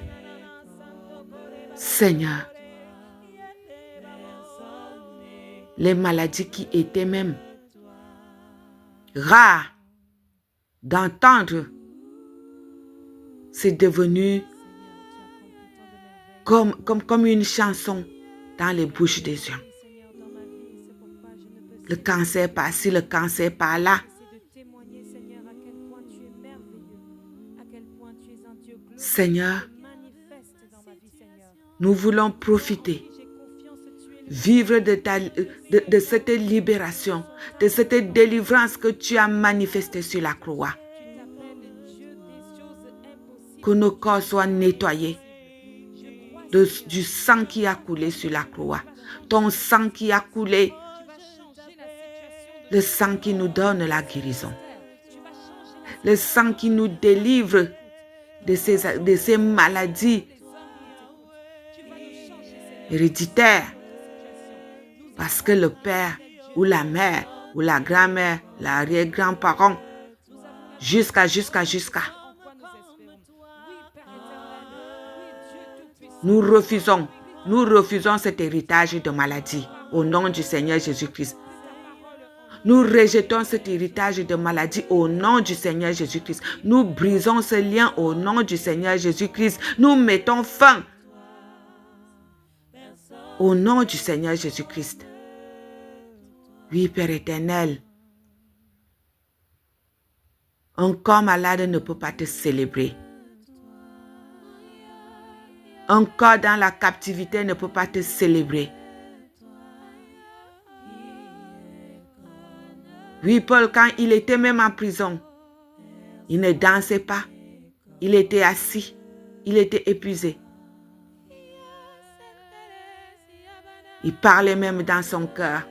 Seigneur, les maladies qui étaient même rares d'entendre c'est devenu comme une chanson dans les bouches des gens. Le cancer par-ci, le cancer par-là. Seigneur, nous voulons profiter, vivre de cette libération, de cette délivrance que tu as manifestée sur la croix. Que nos corps soient nettoyés du sang qui a coulé sur la croix. Ton sang qui a coulé, le sang qui nous donne la guérison. Le sang qui nous délivre de ces maladies héréditaires. Parce que le père ou la mère ou la grand-mère, l'arrière-grand-parent, jusqu'à. Nous refusons cet héritage de maladie au nom du Seigneur Jésus-Christ. Nous rejetons cet héritage de maladie au nom du Seigneur Jésus-Christ. Nous brisons ce lien au nom du Seigneur Jésus-Christ. Nous mettons fin au nom du Seigneur Jésus-Christ. Oui, Père éternel, un corps malade ne peut pas te célébrer. Un corps dans la captivité ne peut pas te célébrer. Oui, Paul, quand il était même en prison, il ne dansait pas. Il était assis. Il était épuisé. Il parlait même dans son cœur.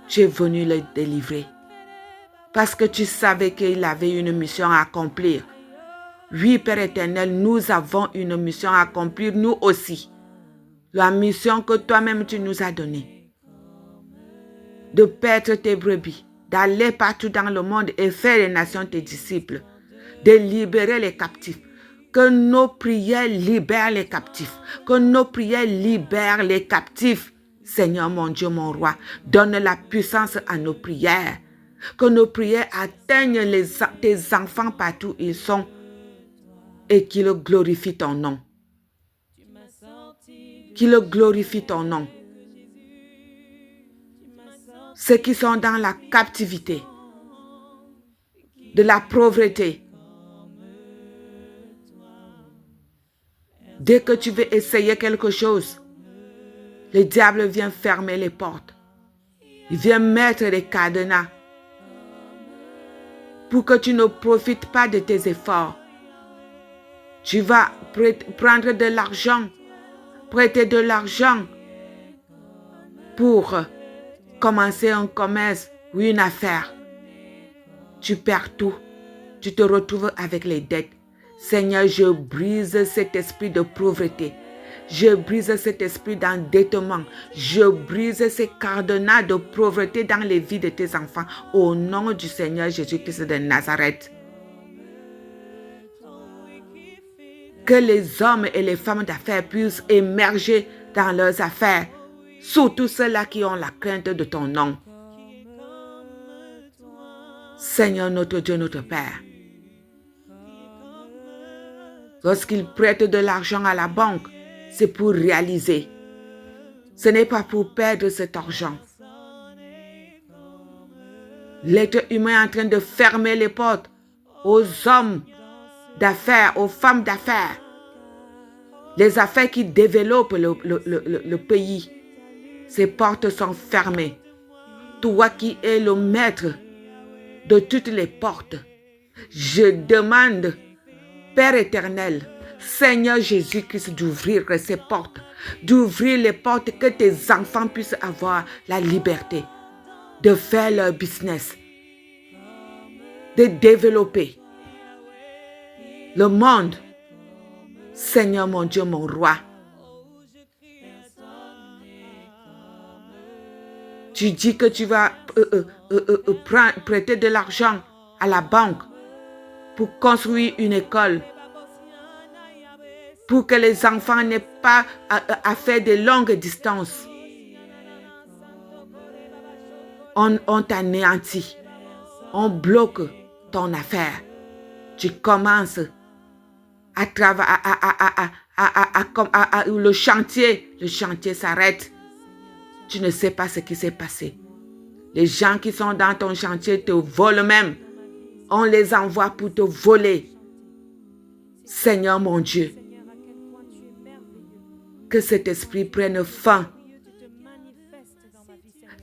Tu es venu le délivrer. Parce que tu savais qu'il avait une mission à accomplir. Oui, Père éternel, nous avons une mission à accomplir, nous aussi. La mission que toi-même tu nous as donnée. De paître tes brebis, d'aller partout dans le monde et faire les nations tes disciples, de libérer les captifs. Que nos prières libèrent les captifs. Que nos prières libèrent les captifs. Seigneur mon Dieu, mon roi, donne la puissance à nos prières. Que nos prières atteignent tes enfants partout où ils sont et qu'ils glorifient ton nom. Qu'ils glorifient ton nom. Ceux qui sont dans la captivité, de la pauvreté. Dès que tu veux essayer quelque chose, le diable vient fermer les portes. Il vient mettre les cadenas pour que tu ne profites pas de tes efforts. Tu vas prendre de l'argent, prêter de l'argent pour commencer un commerce ou une affaire. Tu perds tout. Tu te retrouves avec les dettes. Seigneur, je brise cet esprit de pauvreté. Je brise cet esprit d'endettement. Je brise ces cadenas de pauvreté dans les vies de tes enfants. Au nom du Seigneur Jésus-Christ de Nazareth. Que les hommes et les femmes d'affaires puissent émerger dans leurs affaires. Surtout ceux-là qui ont la crainte de ton nom. Seigneur notre Dieu, notre Père. Lorsqu'ils prêtent de l'argent à la banque, c'est pour réaliser. Ce n'est pas pour perdre cet argent. L'être humain est en train de fermer les portes aux hommes d'affaires, aux femmes d'affaires. Les affaires qui développent le pays. Ces portes sont fermées. Toi qui es le maître de toutes les portes, je demande, Père éternel, Seigneur Jésus-Christ, d'ouvrir ces portes, d'ouvrir les portes que tes enfants puissent avoir la liberté de faire leur business, de développer le monde. Seigneur mon Dieu, mon roi, tu dis que tu vas prêter de l'argent à la banque pour construire une école, pour que les enfants n'aient pas à faire de longues distances. On t'anéantit, on bloque ton affaire. Tu commences le chantier s'arrête. Tu ne sais pas ce qui s'est passé. Les gens qui sont dans ton chantier te volent même. On les envoie pour te voler. Seigneur mon Dieu, que cet esprit prenne fin.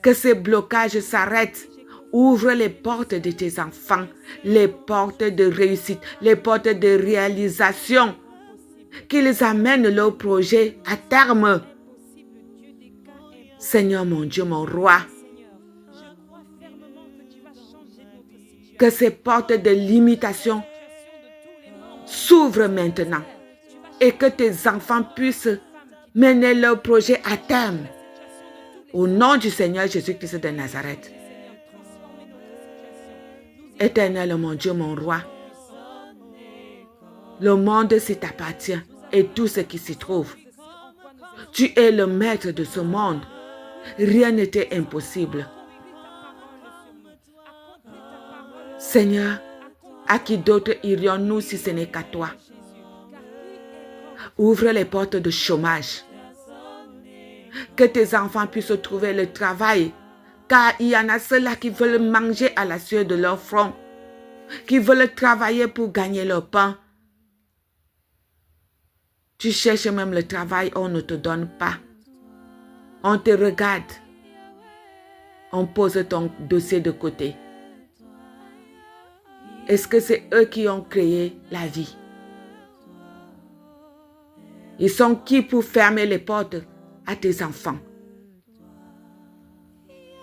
Que ces blocages s'arrêtent. Ouvre les portes de tes enfants, les portes de réussite, les portes de réalisation. Qu'ils amènent leur projet à terme. Seigneur mon Dieu, mon roi, que ces portes de limitation s'ouvrent maintenant et que tes enfants puissent mener leur projet à terme. Au nom du Seigneur Jésus-Christ de Nazareth. Éternel mon Dieu, mon roi, le monde s'y t'appartient et tout ce qui s'y trouve. Tu es le maître de ce monde. Rien n'était impossible. Seigneur, à qui d'autre irions-nous si ce n'est qu'à toi? Ouvre les portes de chômage. Que tes enfants puissent trouver le travail. Car il y en a ceux-là qui veulent manger à la sueur de leur front. Qui veulent travailler pour gagner leur pain. Tu cherches même le travail, on ne te donne pas. On te regarde. On pose ton dossier de côté. Est-ce que c'est eux qui ont créé la vie? Ils sont qui pour fermer les portes à tes enfants?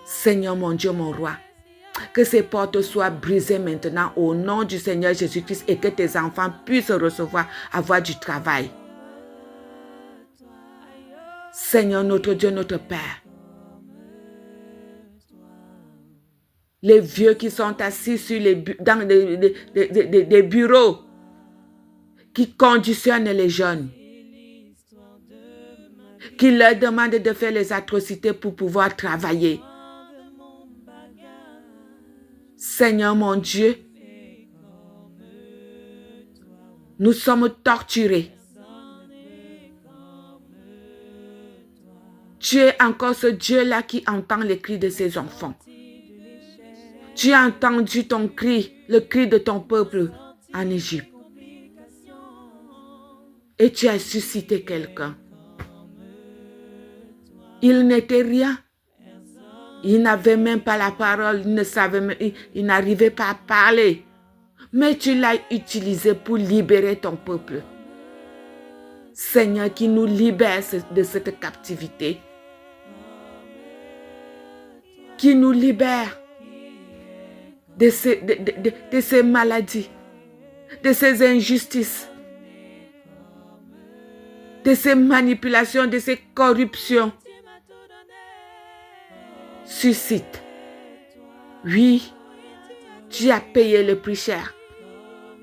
Seigneur mon Dieu, mon roi, que ces portes soient brisées maintenant au nom du Seigneur Jésus-Christ et que tes enfants puissent avoir du travail. Seigneur notre Dieu, notre Père, les vieux qui sont assis dans des bureaux qui conditionnent les jeunes, qui leur demandent de faire les atrocités pour pouvoir travailler. Seigneur mon Dieu, nous sommes torturés. Tu es encore ce Dieu-là qui entend les cris de ses enfants. Tu as entendu ton cri, le cri de ton peuple en Égypte. Et tu as suscité quelqu'un. Il n'était rien. Il n'avait même pas la parole, il n'arrivait pas à parler. Mais tu l'as utilisé pour libérer ton peuple. Seigneur, qui nous libère de cette captivité. Qui nous libère de ces maladies, de ces injustices, de ces manipulations, de ces corruptions. Suscite. Oui, tu as payé le prix cher.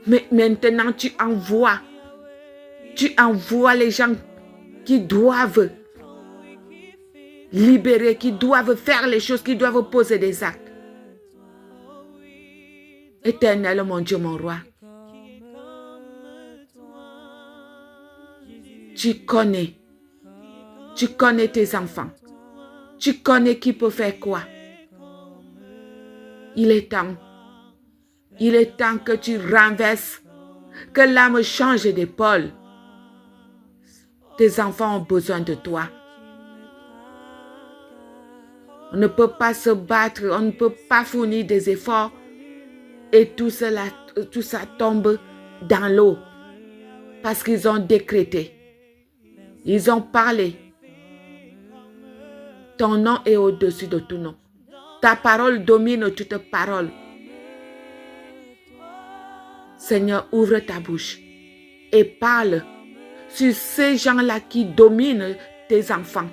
Mais maintenant, tu envoies les gens qui doivent libérer, qui doivent faire les choses, qui doivent poser des actes. Éternel, mon Dieu, mon roi, tu connais tes enfants. Tu connais qui peut faire quoi. Il est temps que tu renverses, que l'âme change d'épaule. Tes enfants ont besoin de toi. On ne peut pas se battre, on ne peut pas fournir des efforts et tout ça tombe dans l'eau parce qu'ils ont décrété. Ils ont parlé. Ton nom est au-dessus de tout nom. Ta parole domine toute parole. Seigneur, ouvre ta bouche et parle sur ces gens-là qui dominent tes enfants.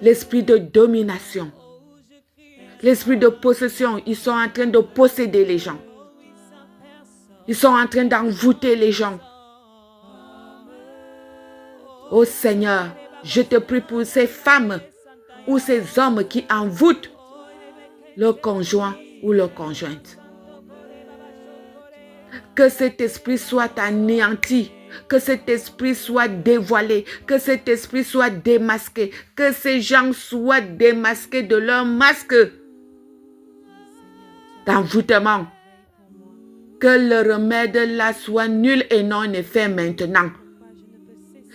L'esprit de domination, l'esprit de possession, ils sont en train de posséder les gens. Ils sont en train d'envoûter les gens. Oh Seigneur, je te prie pour ces femmes ou ces hommes qui envoûtent leur conjoint ou leur conjointe. Que cet esprit soit anéanti. Que cet esprit soit dévoilé. Que cet esprit soit démasqué. Que ces gens soient démasqués de leur masque d'envoûtement. Que le remède là soit nul et non effet maintenant.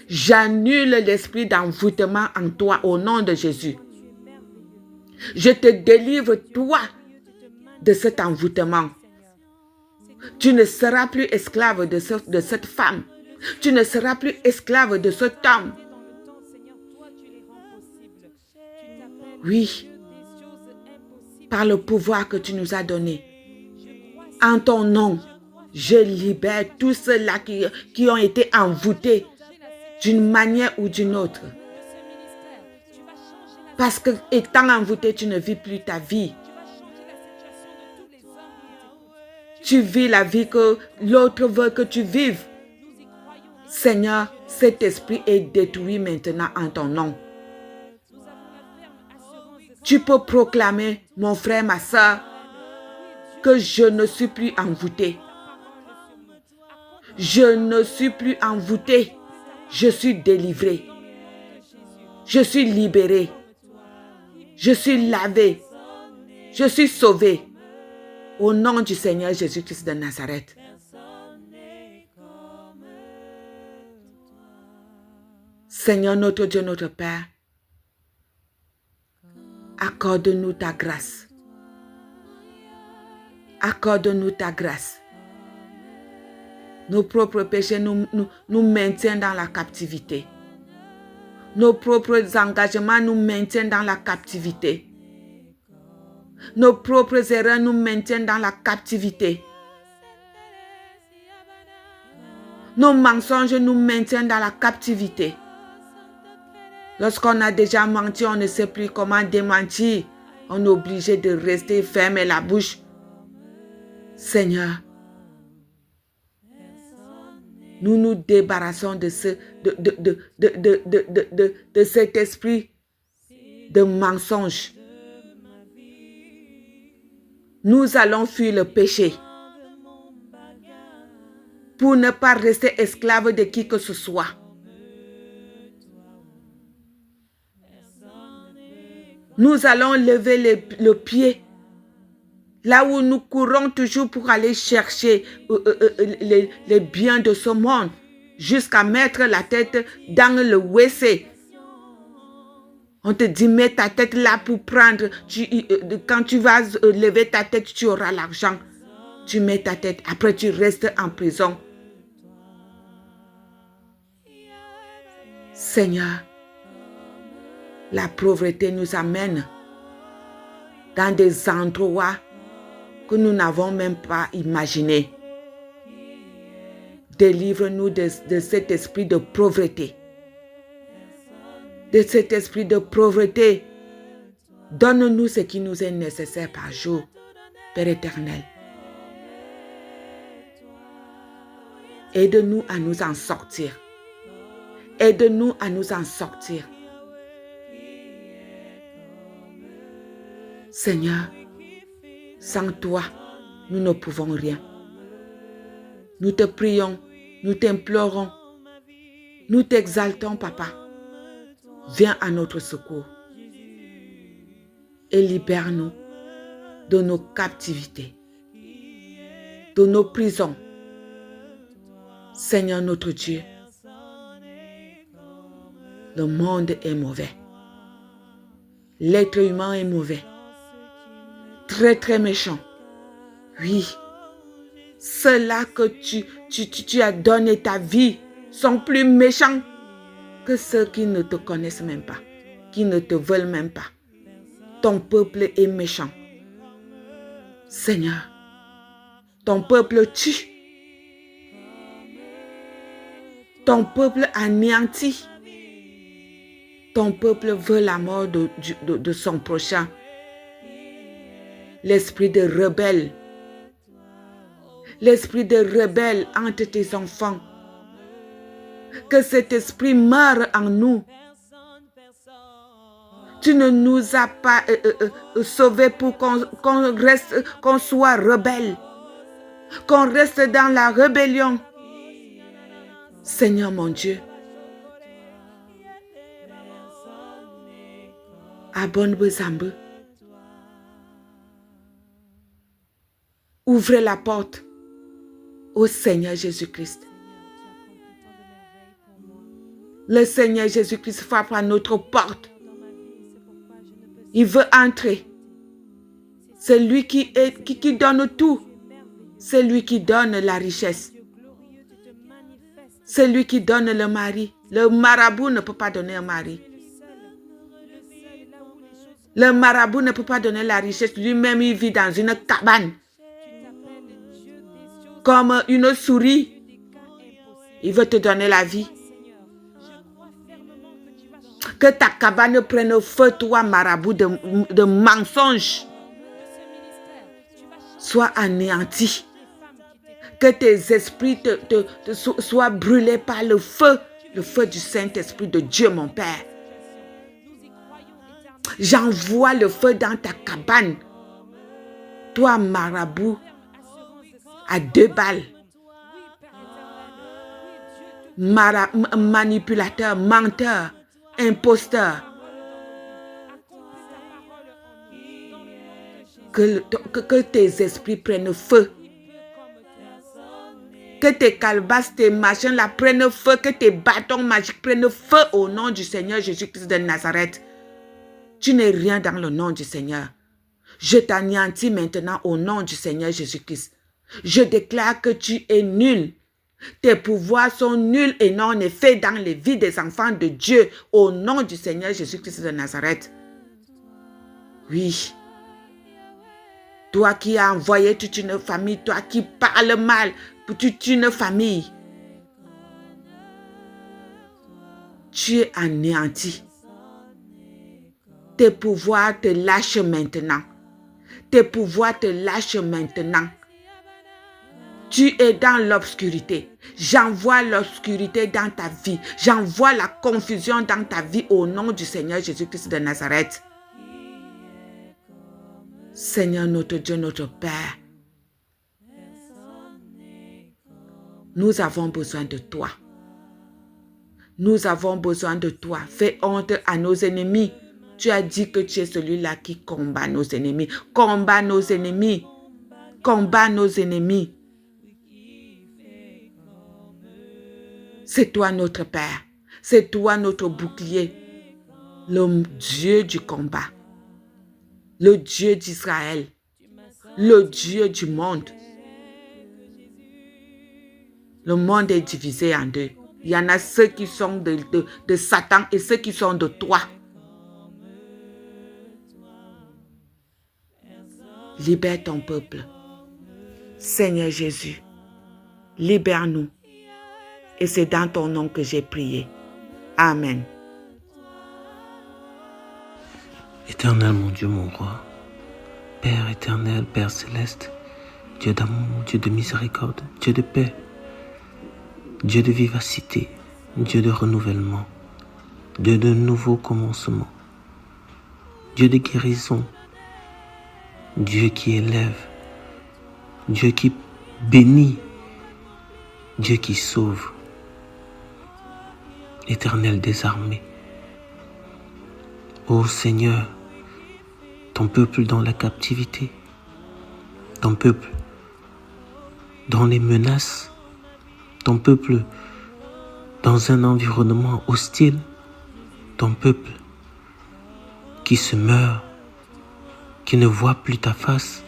J'annule l'esprit d'envoûtement en toi au nom de Jésus. Je te délivre toi de cet envoûtement. Tu ne seras plus esclave de cette femme. Tu ne seras plus esclave de cet homme. Oui, par le pouvoir que tu nous as donné. En ton nom, je libère tous ceux-là qui ont été envoûtés d'une manière ou d'une autre. Parce que étant envoûté, tu ne vis plus ta vie. Tu vis la vie que l'autre veut que tu vives. Seigneur, cet esprit est détruit maintenant en ton nom. Tu peux proclamer, mon frère, ma soeur, que je ne suis plus envoûté. Je ne suis plus envoûté. Je suis délivré. Je suis libéré. Je suis lavé. Je suis sauvé. Au nom du Seigneur Jésus-Christ de Nazareth. Seigneur notre Dieu, notre Père, accorde-nous ta grâce. Accorde-nous ta grâce. Nos propres péchés nous maintiennent dans la captivité. Nos propres engagements nous maintiennent dans la captivité. Nos propres erreurs nous maintiennent dans la captivité. Nos mensonges nous maintiennent dans la captivité. Lorsqu'on a déjà menti, on ne sait plus comment démentir. On est obligé de rester fermer la bouche. Seigneur, nous nous débarrassons de cet esprit de mensonge. Nous allons fuir le péché pour ne pas rester esclaves de qui que ce soit. Nous allons lever le pied là où nous courons toujours pour aller chercher les biens de ce monde jusqu'à mettre la tête dans le WC. On te dit, mets ta tête là pour prendre. Quand tu vas lever ta tête, tu auras l'argent. Tu mets ta tête, après tu restes en prison. Seigneur, la pauvreté nous amène dans des endroits que nous n'avons même pas imaginés. Délivre-nous de cet esprit de pauvreté. De cet esprit de pauvreté. Donne-nous ce qui nous est nécessaire par jour, Père éternel. Aide-nous à nous en sortir. Aide-nous à nous en sortir. Seigneur, sans toi, nous ne pouvons rien. Nous te prions, nous t'implorons, nous t'exaltons, Papa. Viens à notre secours et libère-nous de nos captivités, de nos prisons. Seigneur notre Dieu, le monde est mauvais. L'être humain est mauvais. Très, très méchant. Oui. Ceux-là que tu as donné ta vie sont plus méchants que ceux qui ne te connaissent même pas, qui ne te veulent même pas. Ton peuple est méchant. Seigneur, ton peuple tue. Ton peuple anéantit. Ton peuple veut la mort de son prochain. L'esprit de rebelle. L'esprit de rebelle entre tes enfants. Que cet esprit meure en nous. Tu ne nous as pas sauvés pour qu'on soit rebelle. qu'on reste dans la rébellion. Seigneur mon Dieu, abonne Bezambe. Ouvrez la porte au Seigneur Jésus-Christ. Le Seigneur Jésus-Christ frappe à notre porte. Il veut entrer. C'est lui qui donne tout. C'est lui qui donne la richesse. C'est lui qui donne le mari. Le marabout ne peut pas donner un mari. Le marabout ne peut pas donner la richesse. Lui-même, il vit dans une cabane. Comme une souris. Il veut te donner la vie. Que ta cabane prenne feu, toi, marabout de mensonges. Sois anéanti. Que tes esprits soient brûlés par le feu du Saint-Esprit de Dieu, mon Père. J'envoie le feu dans ta cabane. Toi, marabout, à 2 balles. Manipulateur, menteur, imposteur. Que tes esprits prennent feu. Que tes calebasses, tes machins là prennent feu. Que tes bâtons magiques prennent feu au nom du Seigneur Jésus-Christ de Nazareth. Tu n'es rien dans le nom du Seigneur. Je t'anéantis maintenant au nom du Seigneur Jésus-Christ. Je déclare que tu es nul. Tes pouvoirs sont nuls et non en effet dans les vies des enfants de Dieu au nom du Seigneur Jésus-Christ de Nazareth. Oui. Toi qui as envoyé toute une famille, toi qui parles mal pour toute une famille, tu es anéanti. Tes pouvoirs te lâchent maintenant. Tes pouvoirs te lâchent maintenant. Tu es dans l'obscurité. J'envoie l'obscurité dans ta vie. J'envoie la confusion dans ta vie au nom du Seigneur Jésus-Christ de Nazareth. Seigneur notre Dieu, notre Père, nous avons besoin de toi. Nous avons besoin de toi. Fais honte à nos ennemis. Tu as dit que tu es celui-là qui combat nos ennemis. Combat nos ennemis. Combat nos ennemis. C'est toi notre Père. C'est toi notre bouclier. Le Dieu du combat. Le Dieu d'Israël. Le Dieu du monde. Le monde est divisé en deux. Il y en a ceux qui sont de Satan et ceux qui sont de toi. Libère ton peuple. Seigneur Jésus, libère-nous. Et c'est dans ton nom que j'ai prié. Amen.
Éternel mon Dieu, mon roi, Père éternel, Père céleste, Dieu d'amour, Dieu de miséricorde, Dieu de paix, Dieu de vivacité, Dieu de renouvellement, Dieu de nouveau commencement, Dieu de guérison, Dieu qui élève, Dieu qui bénit, Dieu qui sauve, Éternel des armées. Ô Seigneur, ton peuple dans la captivité, ton peuple dans les menaces, ton peuple dans un environnement hostile, ton peuple qui se meurt, qui ne voit plus ta face,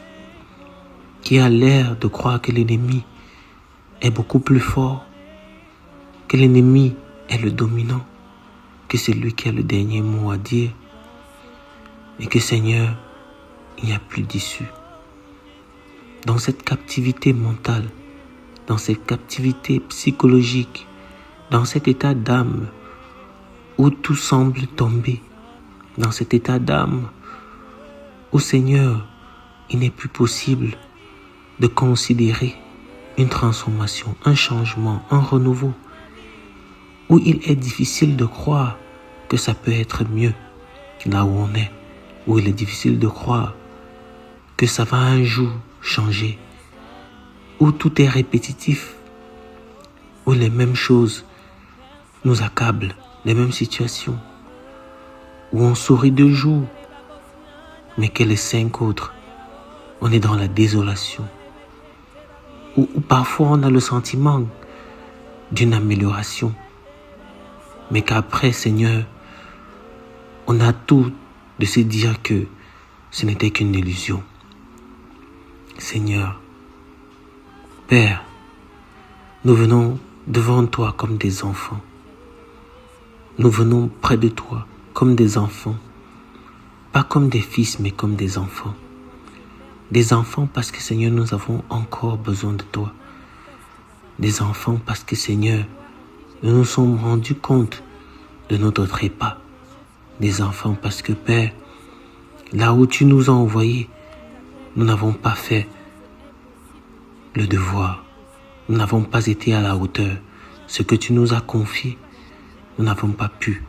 qui a l'air de croire que l'ennemi est beaucoup plus fort, que l'ennemi est le dominant, que c'est lui qui a le dernier mot à dire, et que Seigneur, il n'y a plus d'issue. Dans cette captivité mentale, dans cette captivité psychologique, dans cet état d'âme où tout semble tomber, dans cet état d'âme où Seigneur, il n'est plus possible de considérer une transformation, un changement, un renouveau, où il est difficile de croire que ça peut être mieux là où on est, où il est difficile de croire que ça va un jour changer. où tout est répétitif, où les mêmes choses nous accablent, les mêmes situations, où on sourit 2 jours, mais que les 5 autres, on est dans la désolation, où parfois on a le sentiment d'une amélioration, mais qu'après, Seigneur, on a tout de se dire que ce n'était qu'une illusion. Seigneur, Père, nous venons devant toi comme des enfants. Nous venons près de toi comme des enfants. Pas comme des fils, mais comme des enfants. Des enfants parce que, Seigneur, nous avons encore besoin de toi. Des enfants parce que, Seigneur, nous nous sommes rendus compte de notre trépas. Des enfants parce que, Père, là où tu nous as envoyés, nous n'avons pas fait le devoir. Nous n'avons pas été à la hauteur. Ce que tu nous as confié, nous n'avons pas pu.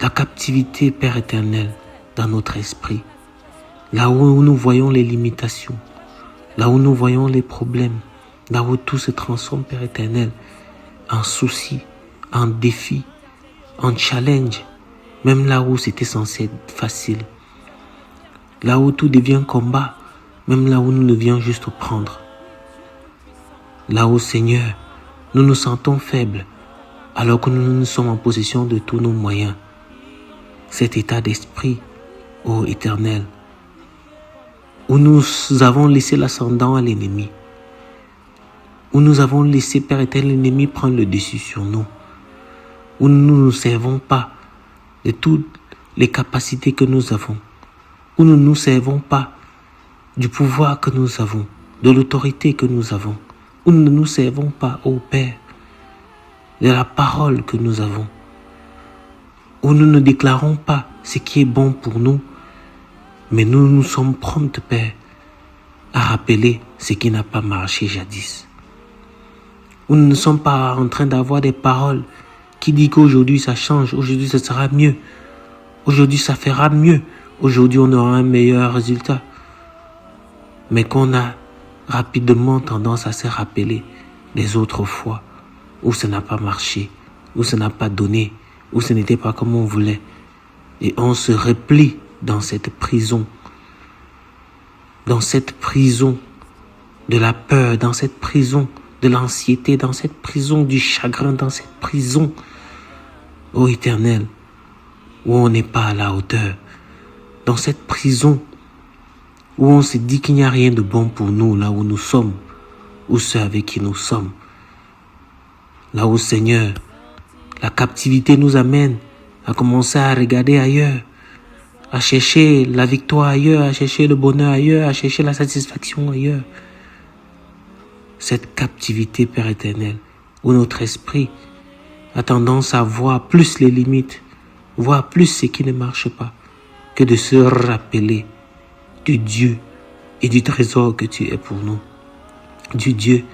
La captivité, Père éternel, dans notre esprit, là où nous voyons les limitations, là où nous voyons les problèmes, là où tout se transforme, Père éternel, en souci, en défi, en challenge, même là où c'était censé être facile, là où tout devient combat, même là où nous devions juste prendre, là où, Seigneur, nous nous sentons faibles, alors que nous sommes en possession de tous nos moyens. Cet état d'esprit, ô Éternel, où nous avons laissé l'ascendant à l'ennemi, où nous avons laissé, Père éternel, l'ennemi prendre le dessus sur nous, où nous ne nous servons pas de toutes les capacités que nous avons, où nous ne nous servons pas du pouvoir que nous avons, de l'autorité que nous avons, où nous ne nous servons pas, ô Père, de la parole que nous avons, où nous ne déclarons pas ce qui est bon pour nous, mais nous sommes prompts, Père, à rappeler ce qui n'a pas marché jadis. Où nous ne sommes pas en train d'avoir des paroles qui disent qu'aujourd'hui ça change, aujourd'hui ça sera mieux, aujourd'hui ça fera mieux, aujourd'hui on aura un meilleur résultat, mais qu'on a rapidement tendance à se rappeler des autres fois où ça n'a pas marché, où ça n'a pas donné, où ce n'était pas comme on voulait. Et on se replie dans cette prison de la peur, dans cette prison de l'anxiété, dans cette prison du chagrin, dans cette prison, ô Éternel, où on n'est pas à la hauteur, dans cette prison où on se dit qu'il n'y a rien de bon pour nous, là où nous sommes, ou ceux avec qui nous sommes. Là où, Seigneur, la captivité nous amène à commencer à regarder ailleurs, à chercher la victoire ailleurs, à chercher le bonheur ailleurs, à chercher la satisfaction ailleurs. Cette captivité, Père éternel, où notre esprit a tendance à voir plus les limites, voir plus ce qui ne marche pas, que de se rappeler du Dieu et du trésor que tu es pour nous, du Dieu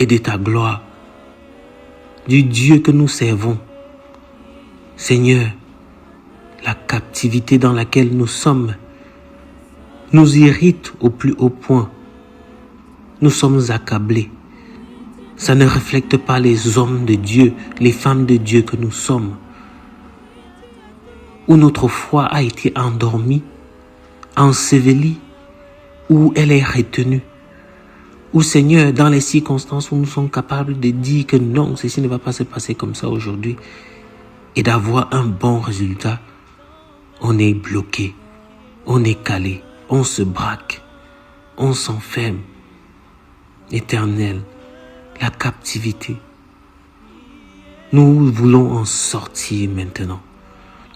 et de ta gloire, du Dieu que nous servons. Seigneur, la captivité dans laquelle nous sommes nous irrite au plus haut point. Nous sommes accablés. Ça ne reflète pas les hommes de Dieu, les femmes de Dieu que nous sommes. Où notre foi a été endormie, ensevelie, où elle est retenue. Où, Seigneur, dans les circonstances où nous sommes capables de dire que non, ceci ne va pas se passer comme ça aujourd'hui, et d'avoir un bon résultat, on est bloqué, on est calé, on se braque, on s'enferme. Éternel, la captivité, nous voulons en sortir maintenant.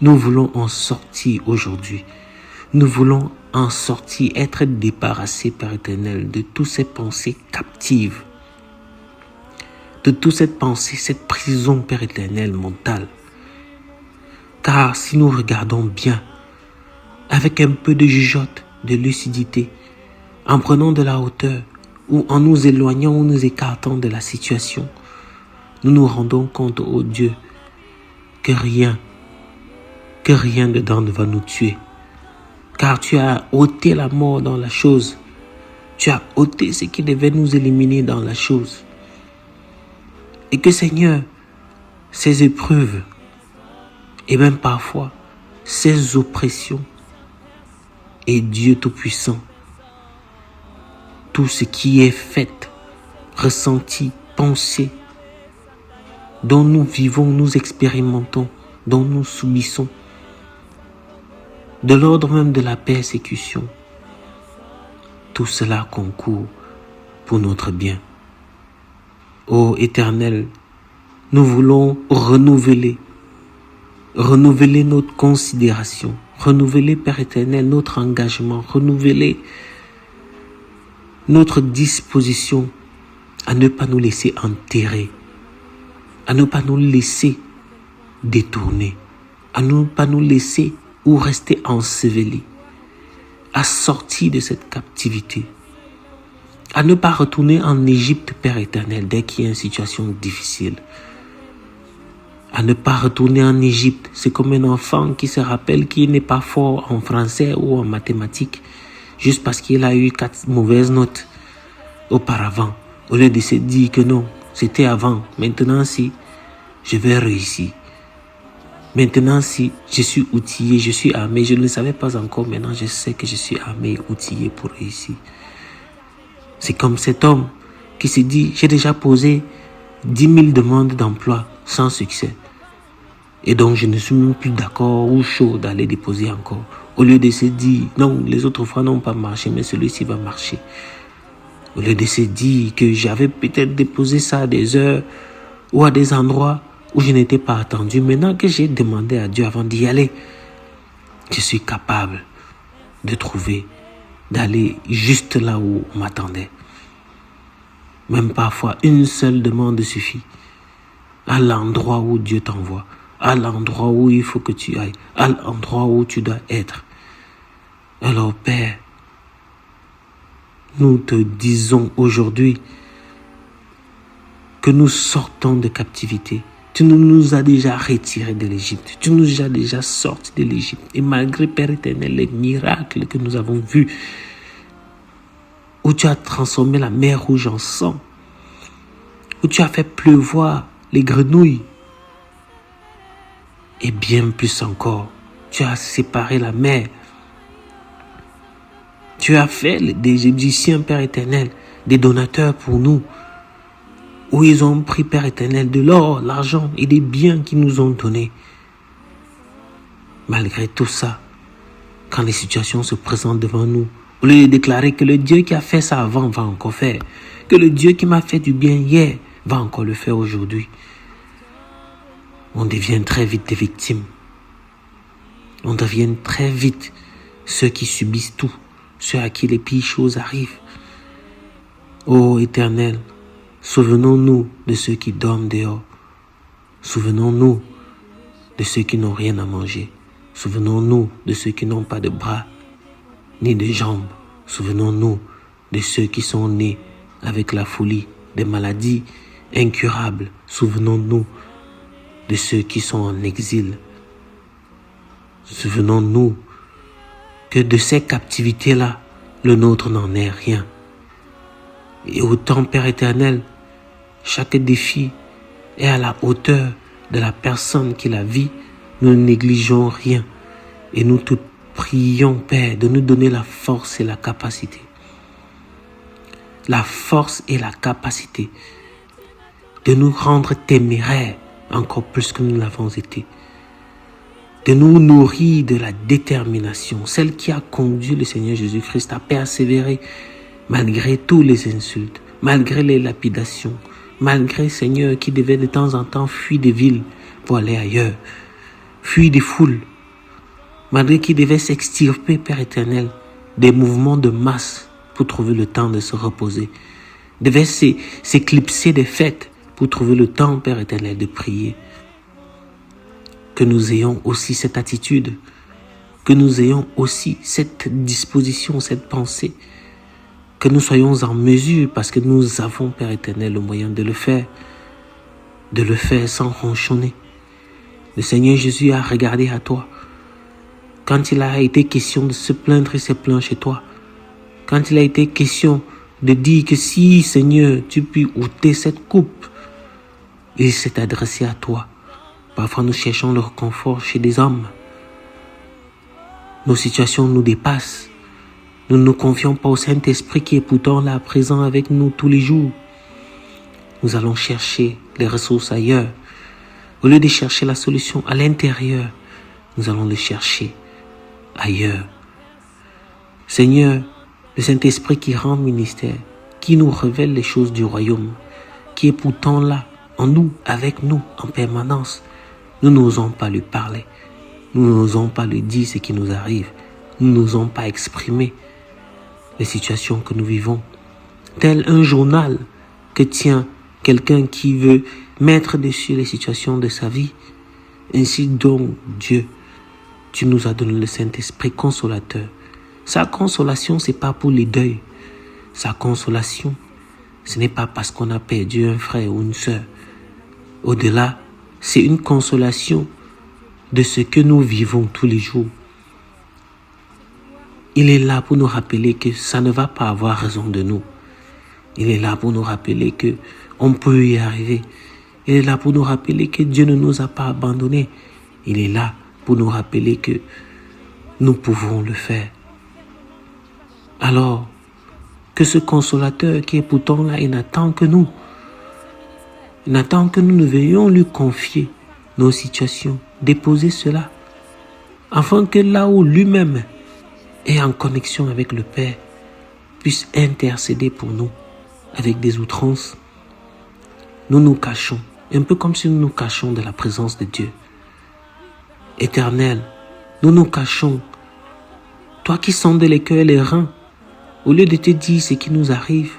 Nous voulons en sortir aujourd'hui. Nous voulons en sortir, être débarrassés, Père éternel, de toutes ces pensées captives, de toute cette pensée, cette prison, Père éternel, mentale. Car si nous regardons bien, avec un peu de jugeote, de lucidité, en prenant de la hauteur, ou en nous éloignant ou nous écartant de la situation, nous nous rendons compte, ô Dieu, que rien dedans ne va nous tuer. Car tu as ôté la mort dans la chose. Tu as ôté ce qui devait nous éliminer dans la chose. Et que Seigneur, ces épreuves, et même parfois, ces oppressions, et Dieu Tout-Puissant, tout ce qui est fait, ressenti, pensé, dont nous vivons, nous expérimentons, dont nous subissons, de l'ordre même de la persécution, tout cela concourt pour notre bien. Ô Éternel, nous voulons renouveler notre considération, renouveler, Père éternel, notre engagement, renouveler notre disposition à ne pas nous laisser enterrer, à ne pas nous laisser détourner, à ne pas nous laisser ou rester ensevelis, à sortir de cette captivité, à ne pas retourner en Égypte, Père éternel, dès qu'il y a une situation difficile. À ne pas retourner en Égypte. C'est comme un enfant qui se rappelle qu'il n'est pas fort en français ou en mathématiques, juste parce qu'il a eu 4 mauvaises notes auparavant, au lieu de se dire que non, c'était avant. Maintenant, si je vais réussir. Maintenant, si je suis outillé, je suis armé, je ne le savais pas encore, maintenant je sais que je suis armé et outillé pour réussir. C'est comme cet homme qui se dit, j'ai déjà posé 10 000 demandes d'emploi sans succès. Et donc je ne suis même plus d'accord ou chaud d'aller déposer encore. Au lieu de se dire, non, les autres fois n'ont pas marché, mais celui-ci va marcher. Au lieu de se dire que j'avais peut-être déposé ça à des heures ou à des endroits où je n'étais pas attendu. Maintenant que j'ai demandé à Dieu avant d'y aller, je suis capable de trouver, d'aller juste là où on m'attendait. Même parfois, une seule demande suffit. À l'endroit où Dieu t'envoie, à l'endroit où il faut que tu ailles, à l'endroit où tu dois être. Alors Père, nous te disons aujourd'hui que nous sortons de captivité. Tu nous as déjà retirés de l'Égypte. Tu nous as déjà sortis de l'Égypte. Et malgré, Père éternel, les miracles que nous avons vus, où tu as transformé la mer rouge en sang, où tu as fait pleuvoir les grenouilles, et bien plus encore, tu as séparé la mer. Tu as fait des Égyptiens, Père éternel, des donateurs pour nous, où ils ont pris, Père éternel, de l'or, l'argent et des biens qu'ils nous ont donnés. Malgré tout ça, quand les situations se présentent devant nous, au lieu de déclarer que le Dieu qui a fait ça avant va encore faire, que le Dieu qui m'a fait du bien hier va encore le faire aujourd'hui, on devient très vite des victimes. On devient très vite ceux qui subissent tout, ceux à qui les pires choses arrivent. Ô Éternel, souvenons-nous de ceux qui dorment dehors. Souvenons-nous de ceux qui n'ont rien à manger. Souvenons-nous de ceux qui n'ont pas de bras ni de jambes. Souvenons-nous de ceux qui sont nés avec la folie, des maladies incurables. Souvenons-nous de ceux qui sont en exil. Souvenons-nous que de ces captivités-là, le nôtre n'en est rien. Et autant, Père éternel, chaque défi est à la hauteur de la personne qui la vit, nous ne négligeons rien. Et nous te prions, Père, de nous donner la force et la capacité. La force et la capacité de nous rendre téméraires encore plus que nous l'avons été. De nous nourrir de la détermination, celle qui a conduit le Seigneur Jésus-Christ à persévérer malgré toutes les insultes, malgré les lapidations, malgré, Seigneur, qui devait de temps en temps fuir des villes pour aller ailleurs, fuir des foules, malgré qu'il devait s'extirper, Père éternel, des mouvements de masse pour trouver le temps de se reposer, devait s'éclipser des fêtes pour trouver le temps, Père éternel, de prier. Que nous ayons aussi cette attitude, que nous ayons aussi cette disposition, cette pensée, que nous soyons en mesure, parce que nous avons, Père éternel, le moyen de le faire sans ronchonner. Le Seigneur Jésus a regardé à toi. Quand il a été question de se plaindre, il s'est plaint chez toi.
quand il a été question de dire que si, Seigneur, tu puis ôter cette coupe, il s'est adressé à toi. Parfois, nous cherchons le réconfort chez des hommes. Nos situations nous dépassent. Nous ne nous confions pas au Saint-Esprit qui est pourtant là, présent avec nous tous les jours. Nous allons chercher les ressources ailleurs. Au lieu de chercher la solution à l'intérieur, nous allons le chercher ailleurs. Seigneur, le Saint-Esprit qui rend ministère, qui nous révèle les choses du royaume, qui est pourtant là, en nous, avec nous, en permanence. Nous n'osons pas lui parler. Nous n'osons pas lui dire ce qui nous arrive. Nous n'osons pas exprimer les situations que nous vivons. Tel un journal que tient quelqu'un qui veut mettre dessus les situations de sa vie. Ainsi donc, Dieu, tu nous as donné le Saint-Esprit consolateur. Sa consolation, ce n'est pas pour les deuils. Sa consolation, ce n'est pas parce qu'on a perdu un frère ou une sœur. Au-delà, c'est une consolation de ce que nous vivons tous les jours. Il est là pour nous rappeler que ça ne va pas avoir raison de nous. Il est là pour nous rappeler que on peut y arriver. Il est là pour nous rappeler que Dieu ne nous a pas abandonnés. Il est là pour nous rappeler que nous pouvons le faire. Alors, que ce consolateur qui est pourtant là, il n'attend que nous. Il n'attend que nous veuillions lui confier nos situations, déposer cela, afin que là où lui-même est en connexion avec le Père, puisse intercéder pour nous avec des outrances. Nous nous cachons, un peu comme si nous nous cachons de la présence de Dieu. Éternel, nous nous cachons. Toi qui sondes les cœurs et les reins, au lieu de te dire ce qui nous arrive,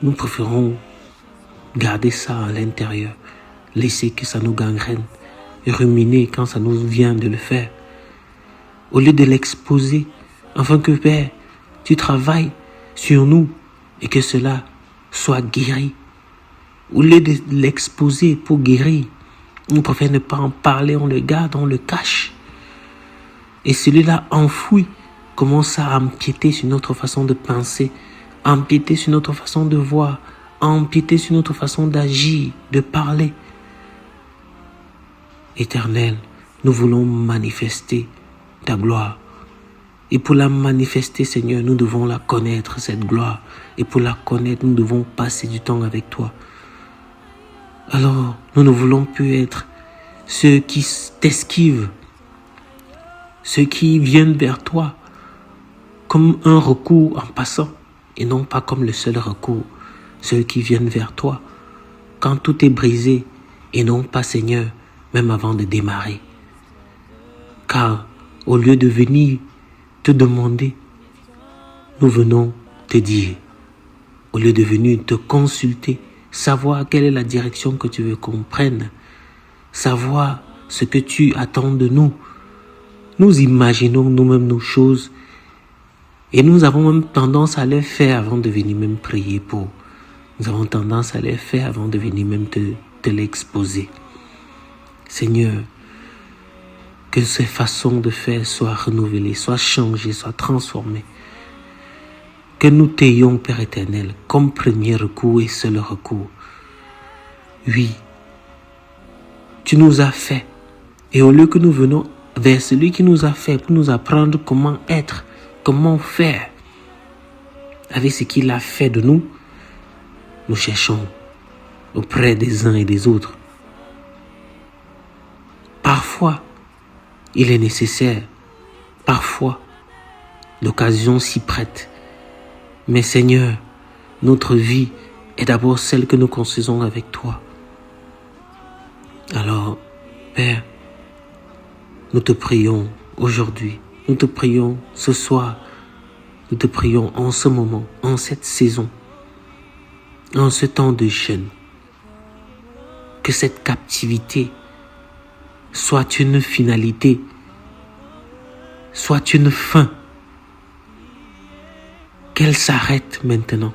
nous préférons garder ça à l'intérieur, laisser que ça nous gangrène et ruminer quand ça nous vient de le faire. Au lieu de l'exposer, afin que Père, tu travailles sur nous et que cela soit guéri. Au lieu de l'exposer pour guérir, on préfère ne pas en parler, on le garde, on le cache. Et celui-là enfoui commence à empiéter sur notre façon de penser, empiéter sur notre façon de voir, empiéter sur notre façon d'agir, de parler. Éternel, nous voulons manifester ta gloire. Et pour la manifester, Seigneur, nous devons la connaître, cette gloire. Et pour la connaître, nous devons passer du temps avec toi. Alors, nous ne voulons plus être ceux qui t'esquivent, ceux qui viennent vers toi comme un recours en passant et non pas comme le seul recours. Ceux qui viennent vers toi quand tout est brisé et non pas, Seigneur, même avant de démarrer. Car au lieu de venir te demander, nous venons te dire. Au lieu de venir te consulter, savoir quelle est la direction que tu veux qu'on prenne, savoir ce que tu attends de nous. Nous imaginons nous-mêmes nos choses et nous avons même tendance à les faire avant de venir même prier pour. Nous avons tendance à les faire avant de venir même te l'exposer. Seigneur, que ces façons de faire soient renouvelées, soient changées, soient transformées. Que nous t'ayons, Père éternel, comme premier recours et seul recours. Oui, tu nous as fait. Et au lieu que nous venons vers celui qui nous a fait pour nous apprendre comment être, comment faire, avec ce qu'il a fait de nous, nous cherchons auprès des uns et des autres. Parfois, il est nécessaire. Parfois, l'occasion s'y prête. Mais Seigneur, notre vie est d'abord celle que nous construisons avec toi. Alors, Père, nous te prions aujourd'hui, nous te prions ce soir, nous te prions en ce moment, en cette saison, en ce temps de jeûne, que cette captivité soit une finalité, soit une fin, qu'elle s'arrête maintenant.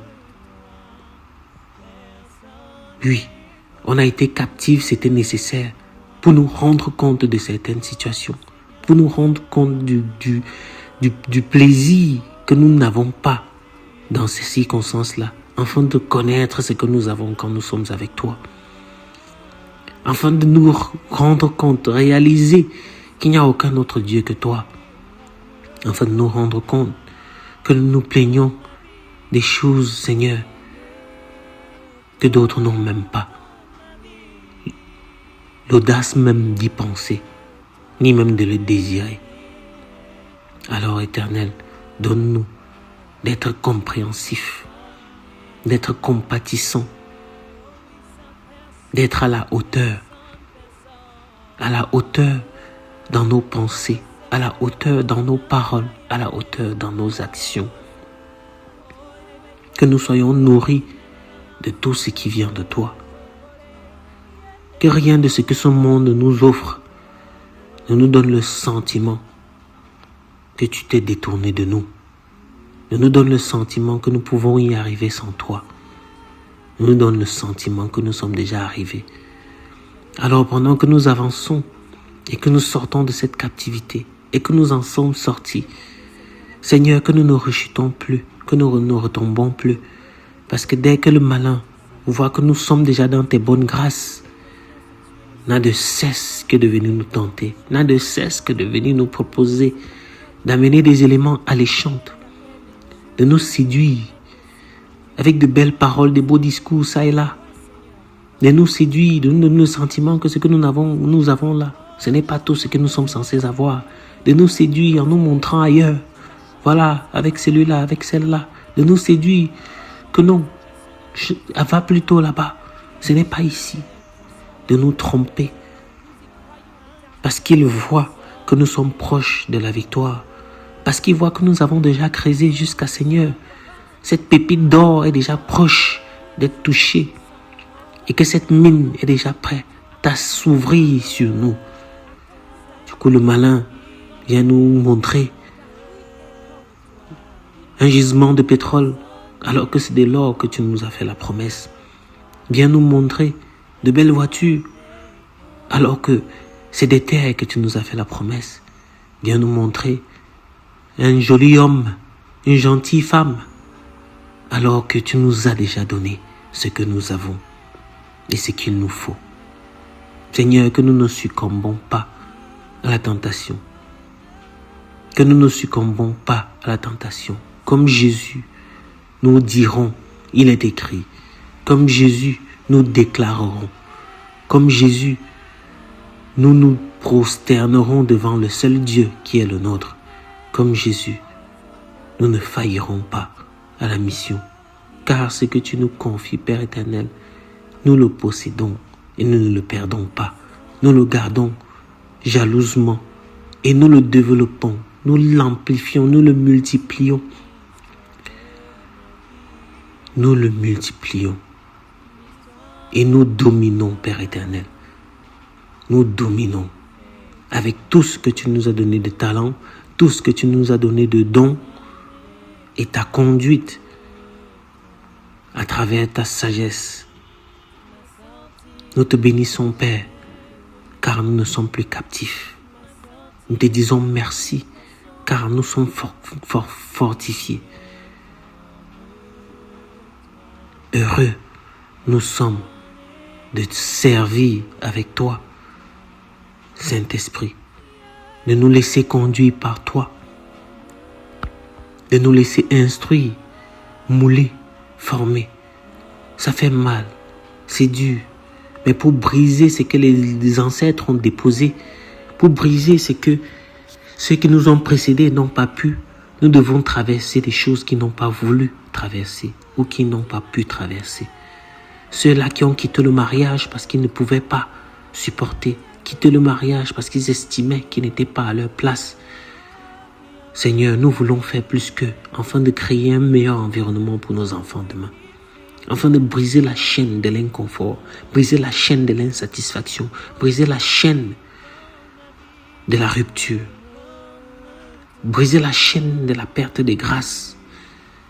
Oui, on a été captifs, c'était nécessaire pour nous rendre compte de certaines situations, pour nous rendre compte du plaisir que nous n'avons pas dans ces circonstances-là, afin de connaître ce que nous avons quand nous sommes avec toi. Afin de nous rendre compte, réaliser qu'il n'y a aucun autre Dieu que toi. Afin de nous rendre compte que nous nous plaignons des choses, Seigneur, que d'autres n'ont même pas l'audace même d'y penser, ni même de le désirer. Alors, Éternel, donne-nous d'être compréhensifs, d'être compatissants, d'être à la hauteur dans nos pensées, à la hauteur dans nos paroles, à la hauteur dans nos actions. Que nous soyons nourris de tout ce qui vient de toi. Que rien de ce que ce monde nous offre ne nous donne le sentiment que tu t'es détourné de nous. Ne nous donne le sentiment que nous pouvons y arriver sans toi. Ne nous donne le sentiment que nous sommes déjà arrivés. Alors pendant que nous avançons et que nous sortons de cette captivité et que nous en sommes sortis, Seigneur, que nous ne rechutons plus, que nous ne retombons plus. Parce que dès que le malin voit que nous sommes déjà dans tes bonnes grâces, n'a de cesse que de venir nous tenter, n'a de cesse que de venir nous proposer d'amener des éléments alléchants, de nous séduire avec de belles paroles, de beaux discours, ça et là, de nous séduire, de nous donner le sentiment que ce que nous avons là, ce n'est pas tout ce que nous sommes censés avoir, de nous séduire en nous montrant ailleurs, voilà, avec celui-là, avec celle-là, de nous séduire que non, va plutôt là-bas, ce n'est pas ici, de nous tromper, parce qu'il voit que nous sommes proches de la victoire, parce qu'il voit que nous avons déjà creusé jusqu'à Seigneur. Cette pépite d'or est déjà proche d'être touchée et que cette mine est déjà prête à s'ouvrir sur nous. Du coup, le malin vient nous montrer un gisement de pétrole alors que c'est de l'or que tu nous as fait la promesse. Vient nous montrer de belles voitures alors que c'est des terres que tu nous as fait la promesse. Vient nous montrer un joli homme, une gentille femme, alors que tu nous as déjà donné ce que nous avons et ce qu'il nous faut. Seigneur, que nous ne succombons pas à la tentation. Que nous ne succombons pas à la tentation. Comme Jésus, nous dirons, il est écrit. Comme Jésus, nous déclarerons. Comme Jésus, nous nous prosternerons devant le seul Dieu qui est le nôtre. Comme Jésus, nous ne faillirons pas à la mission, car ce que tu nous confies, Père éternel, nous le possédons et nous ne le perdons pas. Nous le gardons jalousement et nous le développons, nous l'amplifions, nous le multiplions. Nous le multiplions et nous dominons, Père éternel. Nous dominons avec tout ce que tu nous as donné de talent, tout ce que tu nous as donné de dons et ta conduite à travers ta sagesse. Nous te bénissons, Père, car nous ne sommes plus captifs. Nous te disons merci, car nous sommes fortifiés. Heureux nous sommes de te servir avec toi, Saint-Esprit, de nous laisser conduire par toi, de nous laisser instruire, mouler, former. Ça fait mal, c'est dur, mais pour briser ce que les ancêtres ont déposé, pour briser ce que ceux qui nous ont précédés n'ont pas pu, nous devons traverser des choses qu'ils n'ont pas voulu traverser ou qui n'ont pas pu traverser. Ceux-là qui ont quitté le mariage parce qu'ils ne pouvaient pas supporter, quitter le mariage parce qu'ils estimaient qu'ils n'étaient pas à leur place. Seigneur, nous voulons faire plus qu'eux, afin de créer un meilleur environnement pour nos enfants demain. Afin de briser la chaîne de l'inconfort, briser la chaîne de l'insatisfaction, briser la chaîne de la rupture, briser la chaîne de la perte de grâce,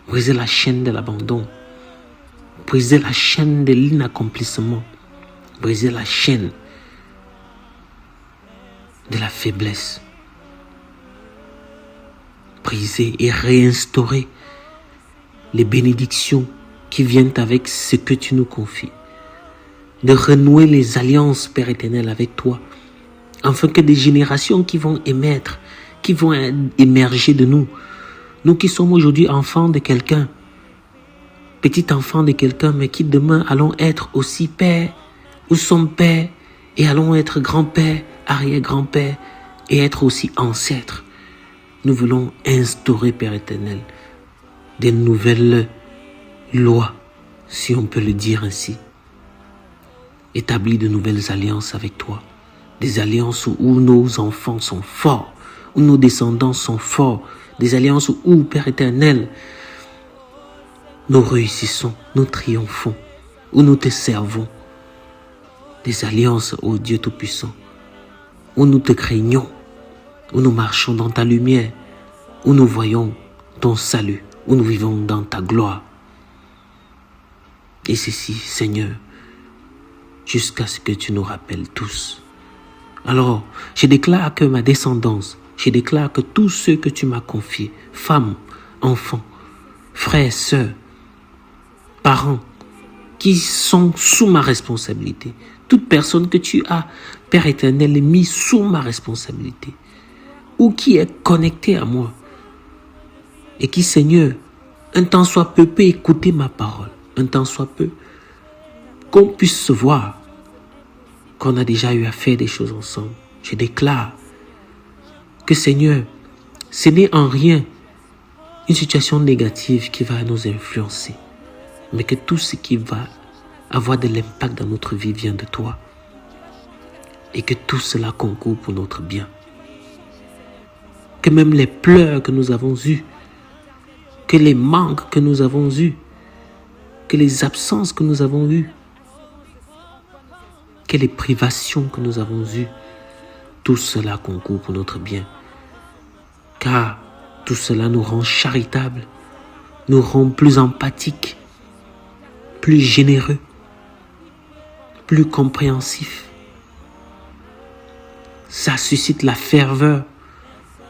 briser la chaîne de l'abandon, briser la chaîne de l'inaccomplissement, briser la chaîne de la faiblesse. briser et réinstaurer les bénédictions qui viennent avec ce que tu nous confies. De renouer les alliances, Père éternel, avec toi, afin que des générations qui vont émerger de nous, nous qui sommes aujourd'hui enfants de quelqu'un, petit enfant de quelqu'un, mais qui demain allons être aussi père ou son père, et allons être grand-père, arrière-grand-père, et être aussi ancêtres. Nous voulons instaurer, Père éternel, des nouvelles lois, si on peut le dire ainsi. Établir de nouvelles alliances avec toi. Des alliances où nos enfants sont forts, où nos descendants sont forts. Des alliances où, Père éternel, nous réussissons, nous triomphons, où nous te servons. Des alliances, ô Dieu Tout-Puissant, où nous te craignons, où nous marchons dans ta lumière, où nous voyons ton salut, où nous vivons dans ta gloire. Et ceci, Seigneur, jusqu'à ce que tu nous rappelles tous. Alors, je déclare que ma descendance, je déclare que tous ceux que tu m'as confiés, femmes, enfants, frères, sœurs, parents, qui sont sous ma responsabilité, toute personne que tu as, Père éternel, mis sous ma responsabilité, ou qui est connectée à moi, et qui, Seigneur, un temps soit peu, peut écouter ma parole, un temps soit peu, qu'on puisse se voir, qu'on a déjà eu à faire des choses ensemble. Je déclare que, Seigneur, ce n'est en rien une situation négative qui va nous influencer, mais que tout ce qui va avoir de l'impact dans notre vie vient de toi, et que tout cela concourt pour notre bien. Que même les pleurs que nous avons eus, que les manques que nous avons eus, que les absences que nous avons eues, que les privations que nous avons eues, tout cela concourt pour notre bien. Car tout cela nous rend charitables, nous rend plus empathiques, plus généreux, plus compréhensifs. Ça suscite la ferveur,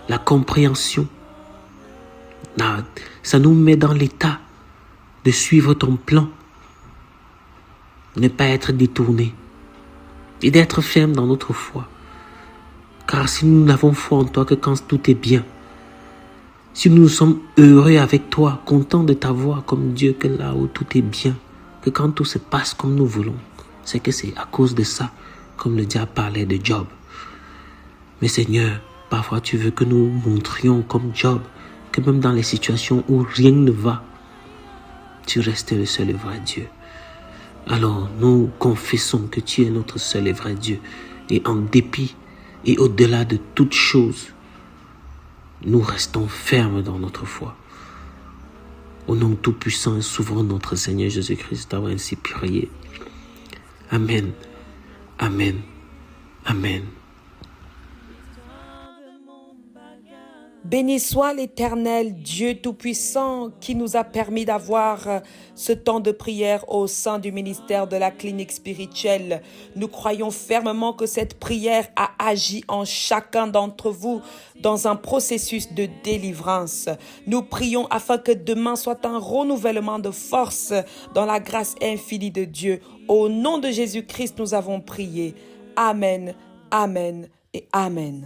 la compréhension. Ça nous met dans l'état de suivre ton plan, ne pas être détourné et d'être ferme dans notre foi. Car si nous n'avons foi en toi que quand tout est bien, si nous sommes heureux avec toi, contents de t'avoir comme Dieu, que là où tout est bien, que quand tout se passe comme nous voulons, c'est que c'est à cause de ça, comme le diable parlait de Job. Mais Seigneur, parfois tu veux que nous montrions comme Job, que même dans les situations où rien ne va, tu restes le seul et vrai Dieu. Alors nous confessons que tu es notre seul et vrai Dieu. Et en dépit et au-delà de toutes choses, nous restons fermes dans notre foi. Au nom tout-puissant et souverain de notre Seigneur Jésus-Christ, d'avoir ainsi prié. Amen. Amen. Amen.
Béni soit l'Éternel, Dieu Tout-Puissant, qui nous a permis d'avoir ce temps de prière au sein du ministère de la clinique spirituelle. Nous croyons fermement que cette prière a agi en chacun d'entre vous dans un processus de délivrance. Nous prions afin que demain soit un renouvellement de force dans la grâce infinie de Dieu. Au nom de Jésus-Christ, nous avons prié. Amen, amen et amen.